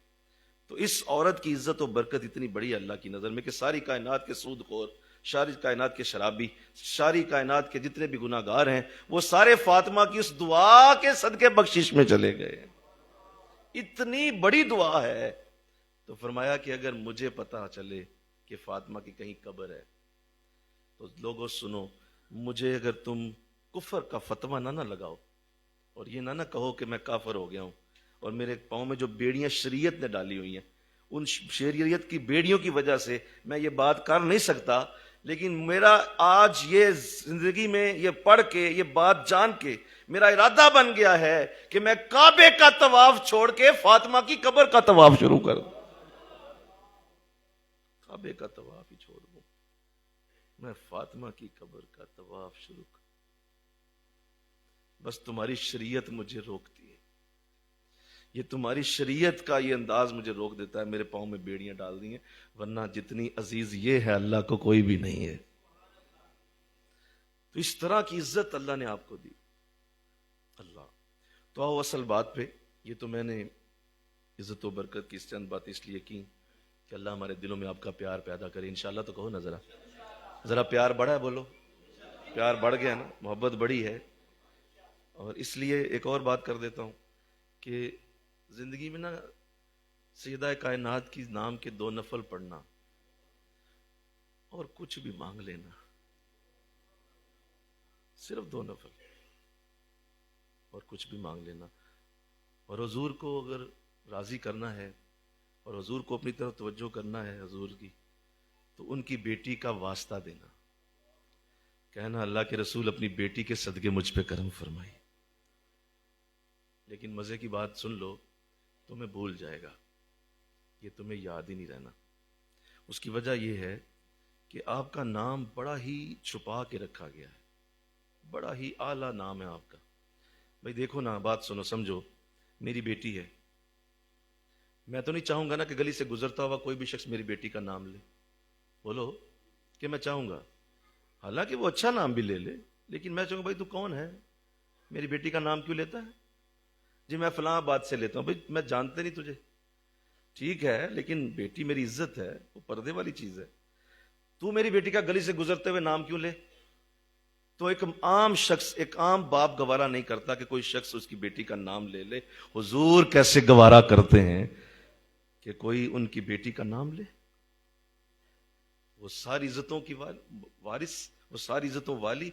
Speaker 1: تو اس عورت کی عزت و برکت اتنی بڑی ہے اللہ کی نظر میں کہ ساری کائنات کے سود خور، ساری کائنات کے شرابی، ساری کائنات کے جتنے بھی گناہ گار ہیں وہ سارے فاطمہ کی اس دعا کے صدقے بخشش میں چلے گئے۔ اتنی بڑی دعا ہے۔ تو فرمایا کہ اگر مجھے پتہ چلے کہ فاطمہ کی کہیں قبر ہے تو لوگوں سنو، مجھے اگر تم کفر کا فتویٰ نہ لگاؤ اور یہ نہ کہو کہ میں کافر ہو گیا ہوں، اور میرے پاؤں میں جو بیڑیاں شریعت نے ڈالی ہوئی ہیں ان شریعت کی بیڑیوں کی وجہ سے میں یہ بات کر نہیں سکتا، لیکن میرا آج یہ زندگی میں یہ پڑھ کے یہ بات جان کے میرا ارادہ بن گیا ہے کہ میں کعبے کا طواف چھوڑ کے فاطمہ کی قبر کا طواف شروع کر دوں، کعبے کا طواف ہی چھوڑ دوں، میں فاطمہ کی قبر کا طواف شروع کر، بس تمہاری شریعت مجھے روکتی ہے، یہ تمہاری شریعت کا یہ انداز مجھے روک دیتا ہے، میرے پاؤں میں بیڑیاں ڈال دی ہیں، ورنہ جتنی عزیز یہ ہے اللہ کو کوئی بھی نہیں ہے۔ تو اس طرح کی عزت اللہ نے آپ کو دی۔ اللہ تو آؤ اصل بات پہ، یہ تو میں نے عزت و برکت کی چند بات اس لیے کی کہ اللہ ہمارے دلوں میں آپ کا پیار پیدا کرے، انشاءاللہ تو کہو نا، ذرا پیار بڑھا ہے، بولو پیار بڑھ گیا نا، محبت بڑی ہے۔ اور اس لیے ایک اور بات کر دیتا ہوں کہ زندگی میں نا سیدہ کائنات کی نام کے 2 نفل پڑھنا اور کچھ بھی مانگ لینا، صرف 2 نفل اور کچھ بھی مانگ لینا، اور حضور کو اگر راضی کرنا ہے اور حضور کو اپنی طرف توجہ کرنا ہے حضور کی، تو ان کی بیٹی کا واسطہ دینا، کہنا اللہ کے رسول اپنی بیٹی کے صدقے مجھ پہ کرم فرمائی۔ لیکن مزے کی بات سن لو، تمہیں بھول جائے گا، یہ تمہیں یاد ہی نہیں رہنا۔ اس کی وجہ یہ ہے کہ آپ کا نام بڑا ہی چھپا کے رکھا گیا ہے، بڑا ہی اعلیٰ نام ہے آپ کا۔ بھائی دیکھو نا، بات سنو، سمجھو، میری بیٹی ہے، میں تو نہیں چاہوں گا نا کہ گلی سے گزرتا ہوا کوئی بھی شخص میری بیٹی کا نام لے، بولو کہ میں چاہوں گا؟ حالانکہ وہ اچھا نام بھی لے لے، لیکن میں چاہوں گا بھائی تو کون ہے، میری بیٹی کا نام کیوں لیتا ہے؟ جی میں فلاں بات سے لیتا ہوں، بھائی میں جانتے نہیں تجھے، ٹھیک ہے لیکن بیٹی میری عزت ہے، وہ پردے والی چیز ہے، تو میری بیٹی کا گلی سے گزرتے ہوئے نام کیوں لے؟ تو ایک عام شخص، ایک عام باپ گوارا نہیں کرتا کہ کوئی شخص اس کی بیٹی کا نام لے لے۔ حضور کیسے گوارا کرتے ہیں کہ کوئی ان کی بیٹی کا نام لے؟ وہ ساری عزتوں کی وارث، وہ ساری عزتوں والی،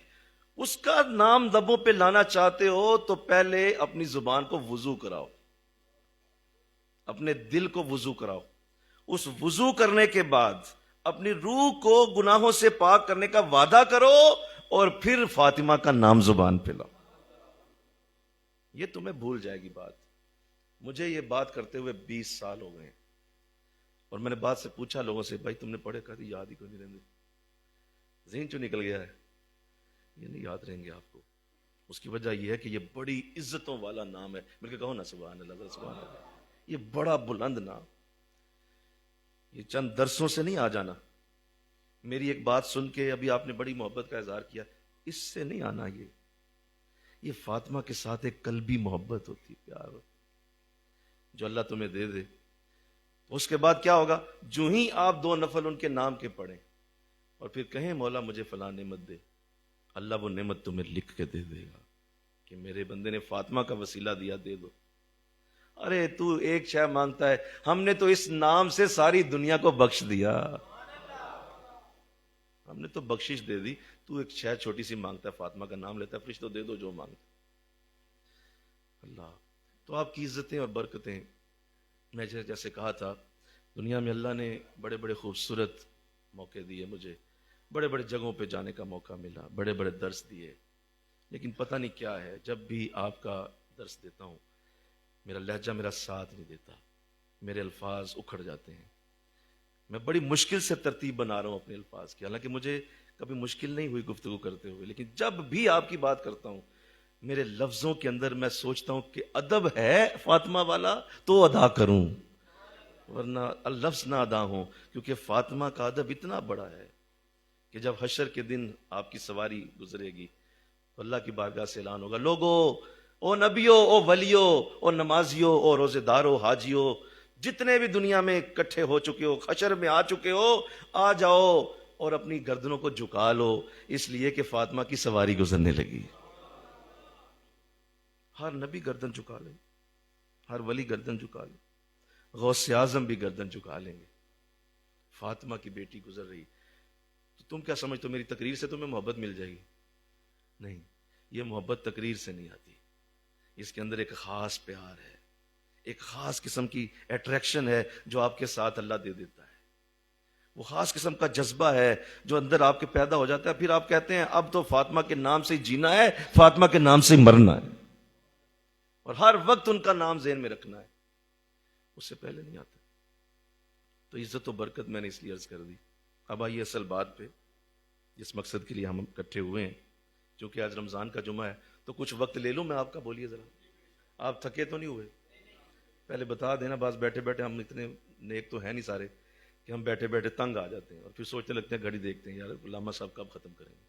Speaker 1: اس کا نام لبوں پہ لانا چاہتے ہو تو پہلے اپنی زبان کو وضو کراؤ، اپنے دل کو وضو کراؤ، اس وضو کرنے کے بعد اپنی روح کو گناہوں سے پاک کرنے کا وعدہ کرو اور پھر فاطمہ کا نام زبان پہ لاؤ. یہ تمہیں بھول جائے گی بات. مجھے یہ بات کرتے ہوئے 20 سال ہو گئے اور میں نے بات سے پوچھا لوگوں سے، بھائی تم نے پڑھے؟ کہا یاد ہی کوئی نہیں رہنے، ذہن چوں نکل گیا ہے. یہ نہیں یاد رہیں گے آپ کو. اس کی وجہ یہ ہے کہ یہ بڑی عزتوں والا نام ہے. مل کے کہو نا سبحان اللہ، سبحان اللہ. یہ بڑا بلند نام، یہ چند درسوں سے نہیں آ جانا. میری ایک بات سن کے ابھی آپ نے بڑی محبت کا اظہار کیا، اس سے نہیں آنا. یہ فاطمہ کے ساتھ ایک قلبی محبت ہوتی، پیار جو اللہ تمہیں دے دے. اس کے بعد کیا ہوگا؟ جو ہی آپ 2 نفل ان کے نام کے پڑھیں اور پھر کہیں مولا مجھے فلاں نعمت دے، اللہ وہ نعمت تمہیں لکھ کے دے دے گا کہ میرے بندے نے فاطمہ کا وسیلہ دیا، دے دو. ارے تو ایک شے مانگتا ہے، ہم نے تو اس نام سے ساری دنیا کو بخش دیا. ہم نے تو بخشش دے دی. تو ایک شے چھوٹی سی مانگتا ہے، فاطمہ کا نام لیتا ہے، فرشتوں دے دو جو مانگتا. اللہ تو آپ کی عزتیں اور برکتیں. میں جیسے کہا تھا، دنیا میں اللہ نے بڑے بڑے خوبصورت موقع دیے مجھے، بڑے بڑے جگہوں پہ جانے کا موقع ملا، بڑے بڑے درس دیے. لیکن پتہ نہیں کیا ہے، جب بھی آپ کا درس دیتا ہوں میرا لہجہ میرا ساتھ نہیں دیتا، میرے الفاظ اکھڑ جاتے ہیں. میں بڑی مشکل سے ترتیب بنا رہا ہوں اپنے الفاظ کی، حالانکہ مجھے کبھی مشکل نہیں ہوئی گفتگو کرتے ہوئے. لیکن جب بھی آپ کی بات کرتا ہوں میرے لفظوں کے اندر میں سوچتا ہوں کہ ادب ہے فاطمہ والا تو ادا کروں، ورنہ لفظ نہ ادا ہوں. کیونکہ فاطمہ کا ادب اتنا بڑا ہے کہ جب حشر کے دن آپ کی سواری گزرے گی تو اللہ کی بارگاہ سے اعلان ہوگا، لوگو، او نبیو، او ولیو، او نمازیو، او روزے دارو، حاجیو، جتنے بھی دنیا میں اکٹھے ہو چکے ہو، حشر میں آ چکے ہو، آ جاؤ اور اپنی گردنوں کو جھکا لو، اس لیے کہ فاطمہ کی سواری گزرنے لگی. ہر نبی گردن جھکا لے، ہر ولی گردن جھکا لے، غوث اعظم بھی گردن جھکا لیں گے. فاطمہ کی بیٹی گزر رہی تو تم کیا سمجھتے ہو میری تقریر سے تمہیں محبت مل جائے گی؟ نہیں، یہ محبت تقریر سے نہیں آتی. اس کے اندر ایک خاص پیار ہے، ایک خاص قسم کی اٹریکشن ہے جو آپ کے ساتھ اللہ دے دیتا ہے. وہ خاص قسم کا جذبہ ہے جو اندر آپ کے پیدا ہو جاتا ہے. پھر آپ کہتے ہیں اب تو فاطمہ کے نام سے جینا ہے، فاطمہ کے نام سے مرنا ہے، اور ہر وقت ان کا نام ذہن میں رکھنا ہے. اس سے پہلے نہیں آتا. تو عزت و برکت میں نے اس لیے عرض کر دی. اب آئیے اصل بات پہ، جس مقصد کے لیے ہم اکٹھے ہوئے ہیں. چونکہ آج رمضان کا جمعہ ہے تو کچھ وقت لے لوں میں آپ کا. بولیے ذرا، آپ تھکے تو نہیں ہوئے؟ پہلے بتا دینا، بعض بیٹھے بیٹھے ہم اتنے نیک تو ہیں نہیں سارے کہ ہم بیٹھے بیٹھے تنگ آ جاتے ہیں اور پھر سوچنے لگتے ہیں، گھڑی دیکھتے ہیں، یار علامہ صاحب کب ختم کریں گے.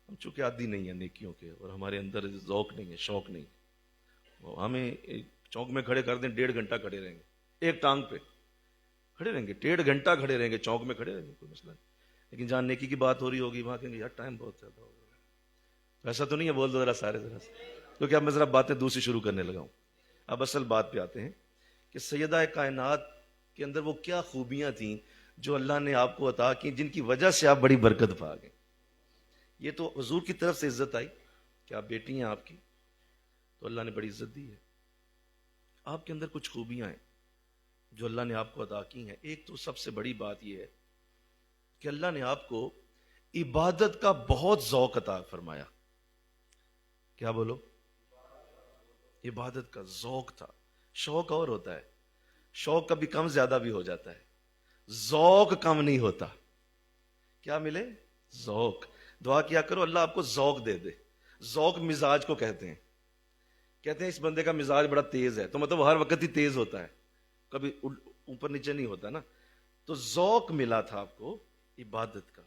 Speaker 1: ہم چونکہ عادی نہیں ہیں نیکیوں کے، اور ہمارے اندر ذوق نہیں ہے، شوق نہیں. ہمیں چوک میں کھڑے کر دیں 1.5 گھنٹہ کھڑے رہیں گے، ایک ٹانگ پہ کھڑے رہیں گے، 1.5 گھنٹہ کھڑے رہیں گے، چوک میں کھڑے رہیں گے، کوئی مسئلہ نہیں. لیکن جہاں نیکی کی بات ہو رہی ہوگی وہاں کہیں گے یار ٹائم بہت زیادہ ہو گیا. ایسا تو نہیں ہے؟ بول دو ذرا سارے ذرا سے، کیونکہ اب میں ذرا باتیں دوسری شروع کرنے لگا ہوں. اب اصل بات پہ آتے ہیں کہ سیدہ کائنات کے اندر وہ کیا خوبیاں تھیں جو اللہ نے آپ کو عطا کی، جن کی وجہ سے آپ بڑی برکت پا گئے. یہ تو حضور کی طرف سے عزت آئی کہ آپ بیٹی ہیں آپ کی، تو اللہ نے بڑی عزت دی ہے. آپ کے اندر کچھ خوبیاں ہیں جو اللہ نے آپ کو عطا کی ہیں. ایک تو سب سے بڑی بات یہ ہے کہ اللہ نے آپ کو عبادت کا بہت ذوق عطا فرمایا. کیا بولو؟ عبادت کا ذوق تھا. شوق اور ہوتا ہے، شوق کبھی کم زیادہ بھی ہو جاتا ہے، ذوق کم نہیں ہوتا. کیا ملے؟ ذوق. دعا کیا کرو اللہ آپ کو ذوق دے دے. ذوق مزاج کو کہتے ہیں. کہتے ہیں اس بندے کا مزاج بڑا تیز ہے، تو مطلب ہر وقت ہی تیز ہوتا ہے، کبھی اوپر نیچے نہیں ہوتا نا. تو ذوق ملا تھا آپ کو عبادت کا.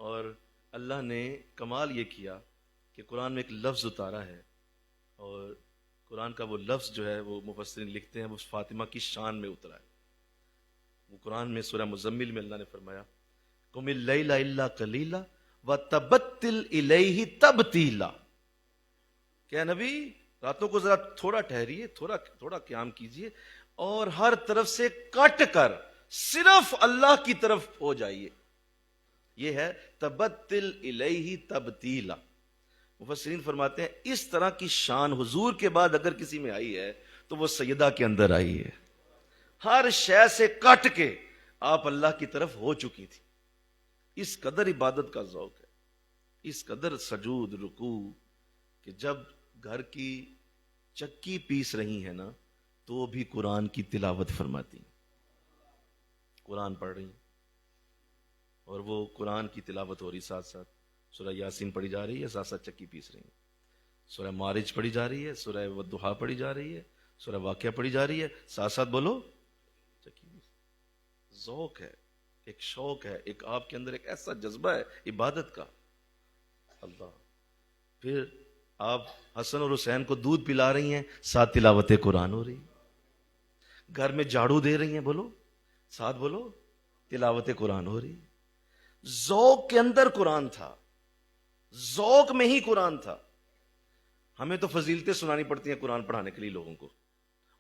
Speaker 1: اور اللہ نے کمال یہ کیا کہ قرآن میں ایک لفظ اتارا ہے، اور قرآن کا وہ لفظ جو ہے وہ مفسرین لکھتے ہیں وہ فاطمہ کی شان میں اترا ہے. وہ قرآن میں سورہ مزمل میں اللہ نے فرمایا قم اللیل الا قلیلا وتبتل الیہ تبتیلا. کہ نبی راتوں کو ذرا تھوڑا ٹھہریے، تھوڑا قیام کیجئے
Speaker 2: اور ہر طرف سے کٹ کر صرف اللہ کی طرف ہو جائیے. یہ ہے تبتل الیہ تبتیلا. مفسرین فرماتے ہیں اس طرح کی شان حضور کے بعد اگر کسی میں آئی ہے تو وہ سیدہ کے اندر آئی ہے. ہر شے سے کٹ کے آپ اللہ کی طرف ہو چکی تھی. اس قدر عبادت کا ذوق ہے, اس قدر سجود رکوع, کہ جب گھر کی چکی پیس رہی ہیں نا تو بھی قرآن کی تلاوت فرماتی ہیں, قرآن پڑھ رہی ہیں, اور وہ قرآن کی تلاوت ہو رہی, ساتھ ساتھ سورہ یاسین پڑھی جا رہی ہے, ساتھ ساتھ چکی پیس رہی ہیں, سورہ معارج پڑھی جا رہی ہے, سورہ والضحیٰ پڑھی جا رہی ہے, سورہ واقعہ پڑھی جا رہی ہے, ساتھ ساتھ بولو چکی پیس. ذوق ہے, ایک شوق ہے, ایک آپ کے اندر ایک ایسا جذبہ ہے عبادت کا. اللہ. پھر آپ حسن اور حسین کو دودھ پلا رہی ہیں, ساتھ تلاوت قرآن ہو رہی ہے. گھر میں جھاڑو دے رہی ہیں, بولو ساتھ بولو تلاوت قرآن ہو رہی ہے. ذوق کے اندر قرآن تھا, ذوق میں ہی قرآن تھا. ہمیں تو فضیلتیں سنانی پڑتی ہیں قرآن پڑھانے کے لیے لوگوں کو.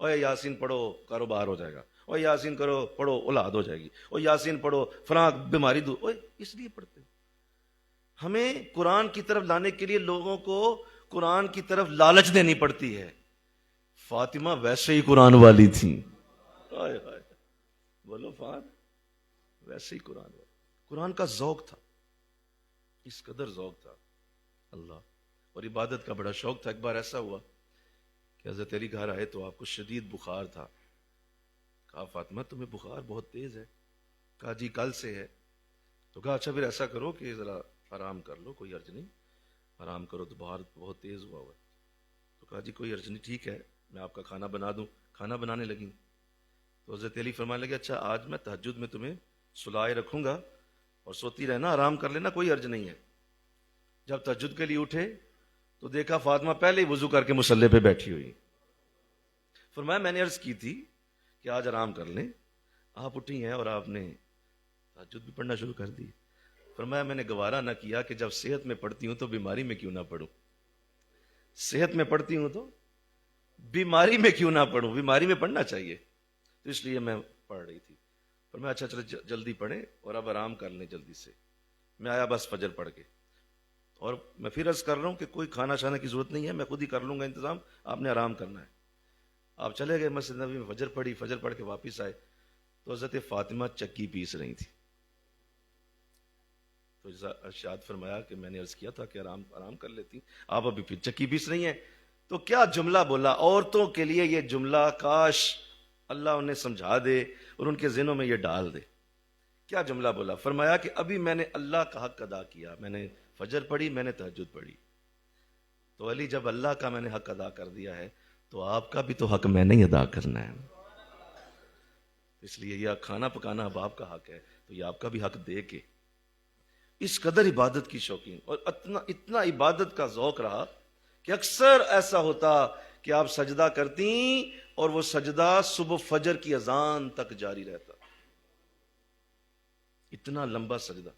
Speaker 2: اوے یاسین پڑھو کاروبار ہو جائے گا, اوے یاسین کرو پڑھو اولاد ہو جائے گی, اوے یاسین پڑھو فلاں بیماری دور. اوے اس لیے پڑھتے. ہمیں قرآن کی طرف لانے کے لیے لوگوں کو قرآن کی طرف لالچ دینی پڑتی ہے. فاطمہ ویسے ہی قرآن والی تھی, بولو ویسے ہی قرآن والی. قرآن کا ذوق تھا, اس قدر ذوق تھا اللہ. اور عبادت کا بڑا شوق تھا. ایک بار ایسا ہوا کہ حضرت علی گھر آئے تو آپ کو شدید بخار تھا. کہا فاطمہ تمہیں بخار بہت تیز ہے. کہا جی کل سے ہے. تو کہا اچھا پھر ایسا کرو کہ ذرا آرام کر لو, کوئی حرج نہیں, آرام کرو, تو بخار بہت تیز ہوا ہوا. تو کہا جی کوئی حرج نہیں, ٹھیک ہے میں آپ کا کھانا بنا دوں. کھانا بنانے لگی تو حضرت علی فرمانے لگے اچھا آج میں تہجد میں تمہیں سلائے رکھوں گا اور سوتی رہنا, آرام کر لینا, کوئی حرج نہیں ہے. جب تہجد کے لیے اٹھے تو دیکھا فاطمہ پہلے ہی وضو کر کے مصلی پہ بیٹھی ہوئی. فرمایا میں نے عرض کی تھی کہ آج آرام کر لیں, آپ اٹھی ہیں اور آپ نے تہجد بھی پڑھنا شروع کر دی. فرمایا میں نے گوارا نہ کیا کہ جب صحت میں پڑھتی ہوں تو بیماری میں کیوں نہ پڑھوں, صحت میں پڑھتی ہوں تو بیماری میں کیوں نہ پڑھوں, بیماری میں پڑھنا چاہیے, تو اس لیے میں پڑھ رہی تھی. فرمایا اچھا چلو جلدی پڑھیں اور اب آرام کر لیں جلدی سے. میں آیا بس فجر پڑھ کے, اور میں پھر عرض کر رہا ہوں کہ کوئی کھانا شانا کی ضرورت نہیں ہے, میں خود ہی کر لوں گا انتظام, آپ نے آرام کرنا ہے. آپ چلے گئے مسجد نبوی میں, فجر پڑھی, فجر پڑھ کے واپس آئے تو حضرت فاطمہ چکی پیس رہی تھی. تو ارشاد فرمایا کہ میں نے عرض کیا تھا کہ آرام کر لیتی, آپ ابھی پھر چکی پیس رہی ہیں. تو کیا جملہ بولا عورتوں کے لیے, یہ جملہ کاش اللہ انہیں سمجھا دے اور ان کے ذہنوں میں یہ ڈال دے. کیا جملہ بولا؟ فرمایا کہ ابھی میں نے اللہ کا حق ادا کیا, میں نے فجر پڑھی, میں نے تہجد پڑھی, تو علی جب اللہ کا میں نے حق ادا کر دیا ہے تو آپ کا بھی تو حق میں نے ہی ادا کرنا ہے. اس لیے یہ کھانا پکانا اب آپ کا حق ہے, تو یہ آپ کا بھی حق دے کے. اس قدر عبادت کی شوقین, اور اتنا عبادت کا ذوق رہا کہ اکثر ایسا ہوتا کہ آپ سجدہ کرتی اور وہ سجدہ صبح فجر کی اذان تک جاری رہتا, اتنا لمبا سجدہ.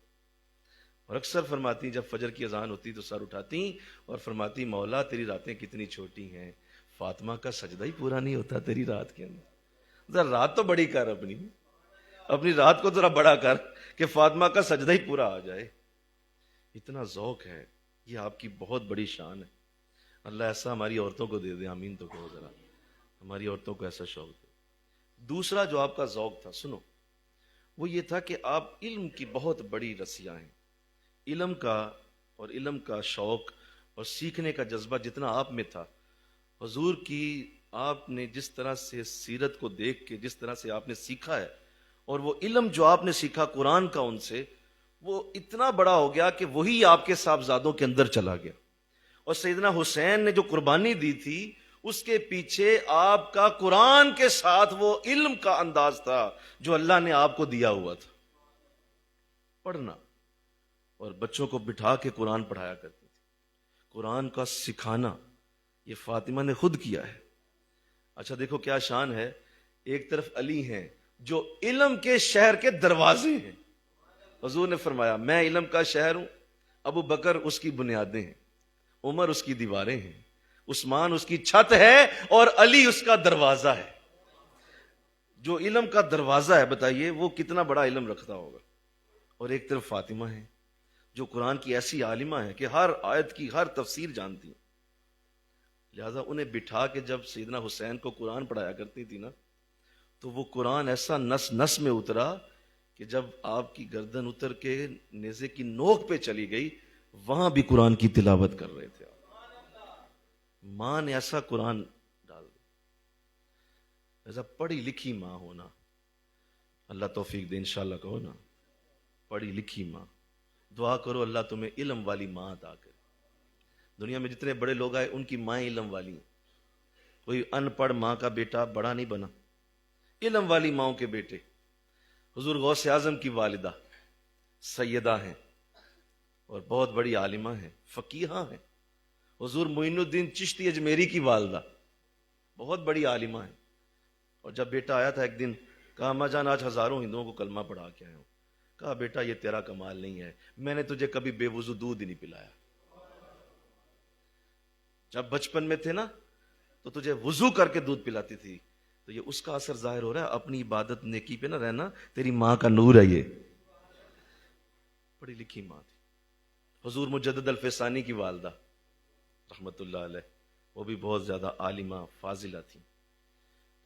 Speaker 2: اور اکثر فرماتی جب فجر کی اذان ہوتی تو سر اٹھاتی اور فرماتی مولا تیری راتیں کتنی چھوٹی ہیں, فاطمہ کا سجدہ ہی پورا نہیں ہوتا تیری رات کے اندر, ذرا رات تو بڑی کر, اپنی رات کو ذرا بڑا کر کہ فاطمہ کا سجدہ ہی پورا آ جائے. اتنا ذوق ہے, یہ آپ کی بہت بڑی شان ہے. اللہ ایسا ہماری عورتوں کو دے دے, آمین تو کہو ذرا, ہماری عورتوں کو ایسا شوق دے. دوسرا جو آپ کا ذوق تھا سنو, وہ یہ تھا کہ آپ علم کی بہت بڑی رسیاں ہیں. علم کا اور علم کا شوق اور سیکھنے کا جذبہ جتنا آپ میں تھا, حضور کی آپ نے جس طرح سے سیرت کو دیکھ کے جس طرح سے آپ نے سیکھا ہے, اور وہ علم جو آپ نے سیکھا قرآن کا ان سے, وہ اتنا بڑا ہو گیا کہ وہی آپ کے صاحبزادوں کے اندر چلا گیا. اور سیدنا حسین نے جو قربانی دی تھی اس کے پیچھے آپ کا قرآن کے ساتھ وہ علم کا انداز تھا جو اللہ نے آپ کو دیا ہوا تھا. پڑھنا اور بچوں کو بٹھا کے قرآن پڑھایا کرتی تھی. قرآن کا سکھانا یہ فاطمہ نے خود کیا ہے. اچھا دیکھو کیا شان ہے, ایک طرف علی ہیں جو علم کے شہر کے دروازے ہیں. حضور نے فرمایا میں علم کا شہر ہوں, ابو بکر اس کی بنیادیں ہیں, عمر اس کی دیواریں ہیں, عثمان اس کی چھت ہے, اور علی اس کا دروازہ ہے. جو علم کا دروازہ ہے، بتائیے وہ کتنا بڑا علم رکھتا ہوگا. اور ایک طرف فاطمہ ہے جو قرآن کی ایسی عالمہ ہے کہ ہر آیت کی ہر تفسیر جانتی ہیں. لہذا انہیں بٹھا کے جب سیدنا حسین کو قرآن پڑھایا کرتی تھی نا، تو وہ قرآن ایسا نس نس میں اترا کہ جب آپ کی گردن اتر کے نیزے کی نوک پہ چلی گئی، وہاں بھی قرآن کی تلاوت کر رہے تھے. ماں نے ایسا قرآن ڈال دیا. ایسا پڑھی لکھی ماں ہونا، اللہ توفیق دے انشاءاللہ. کہو نا پڑھی لکھی ماں. دعا کرو اللہ تمہیں علم والی ماں عطا کرے. دنیا میں جتنے بڑے لوگ آئے ان کی مائیں علم والی ہیں. کوئی ان پڑھ ماں کا بیٹا بڑا نہیں بنا. علم والی ماؤں کے بیٹے. حضور غوث اعظم کی والدہ سیدہ ہیں اور بہت بڑی عالمہ ہیں، فقیہہ ہیں. حضور معین الدین چشتی اجمیری کی والدہ بہت بڑی عالمہ ہیں. اور جب بیٹا آیا تھا ایک دن، کہا اماں جان آج ہزاروں ہندوؤں کو کلمہ پڑھا کے آیا ہوں. کہا بیٹا یہ تیرا کمال نہیں ہے، میں نے تجھے کبھی بے وضو دودھ ہی نہیں پلایا. جب بچپن میں تھے نا تو تجھے وضو کر کے دودھ پلاتی تھی. تو یہ اس کا اثر ظاہر ہو رہا ہے. اپنی عبادت نیکی پہ نہ رہنا، تیری ماں کا نور ہے. یہ پڑھی لکھی ماں تھی. حضور مجدد الفسانی کی والدہ رحمت اللہ علیہ، وہ بھی بہت زیادہ عالمہ فاضلہ تھی.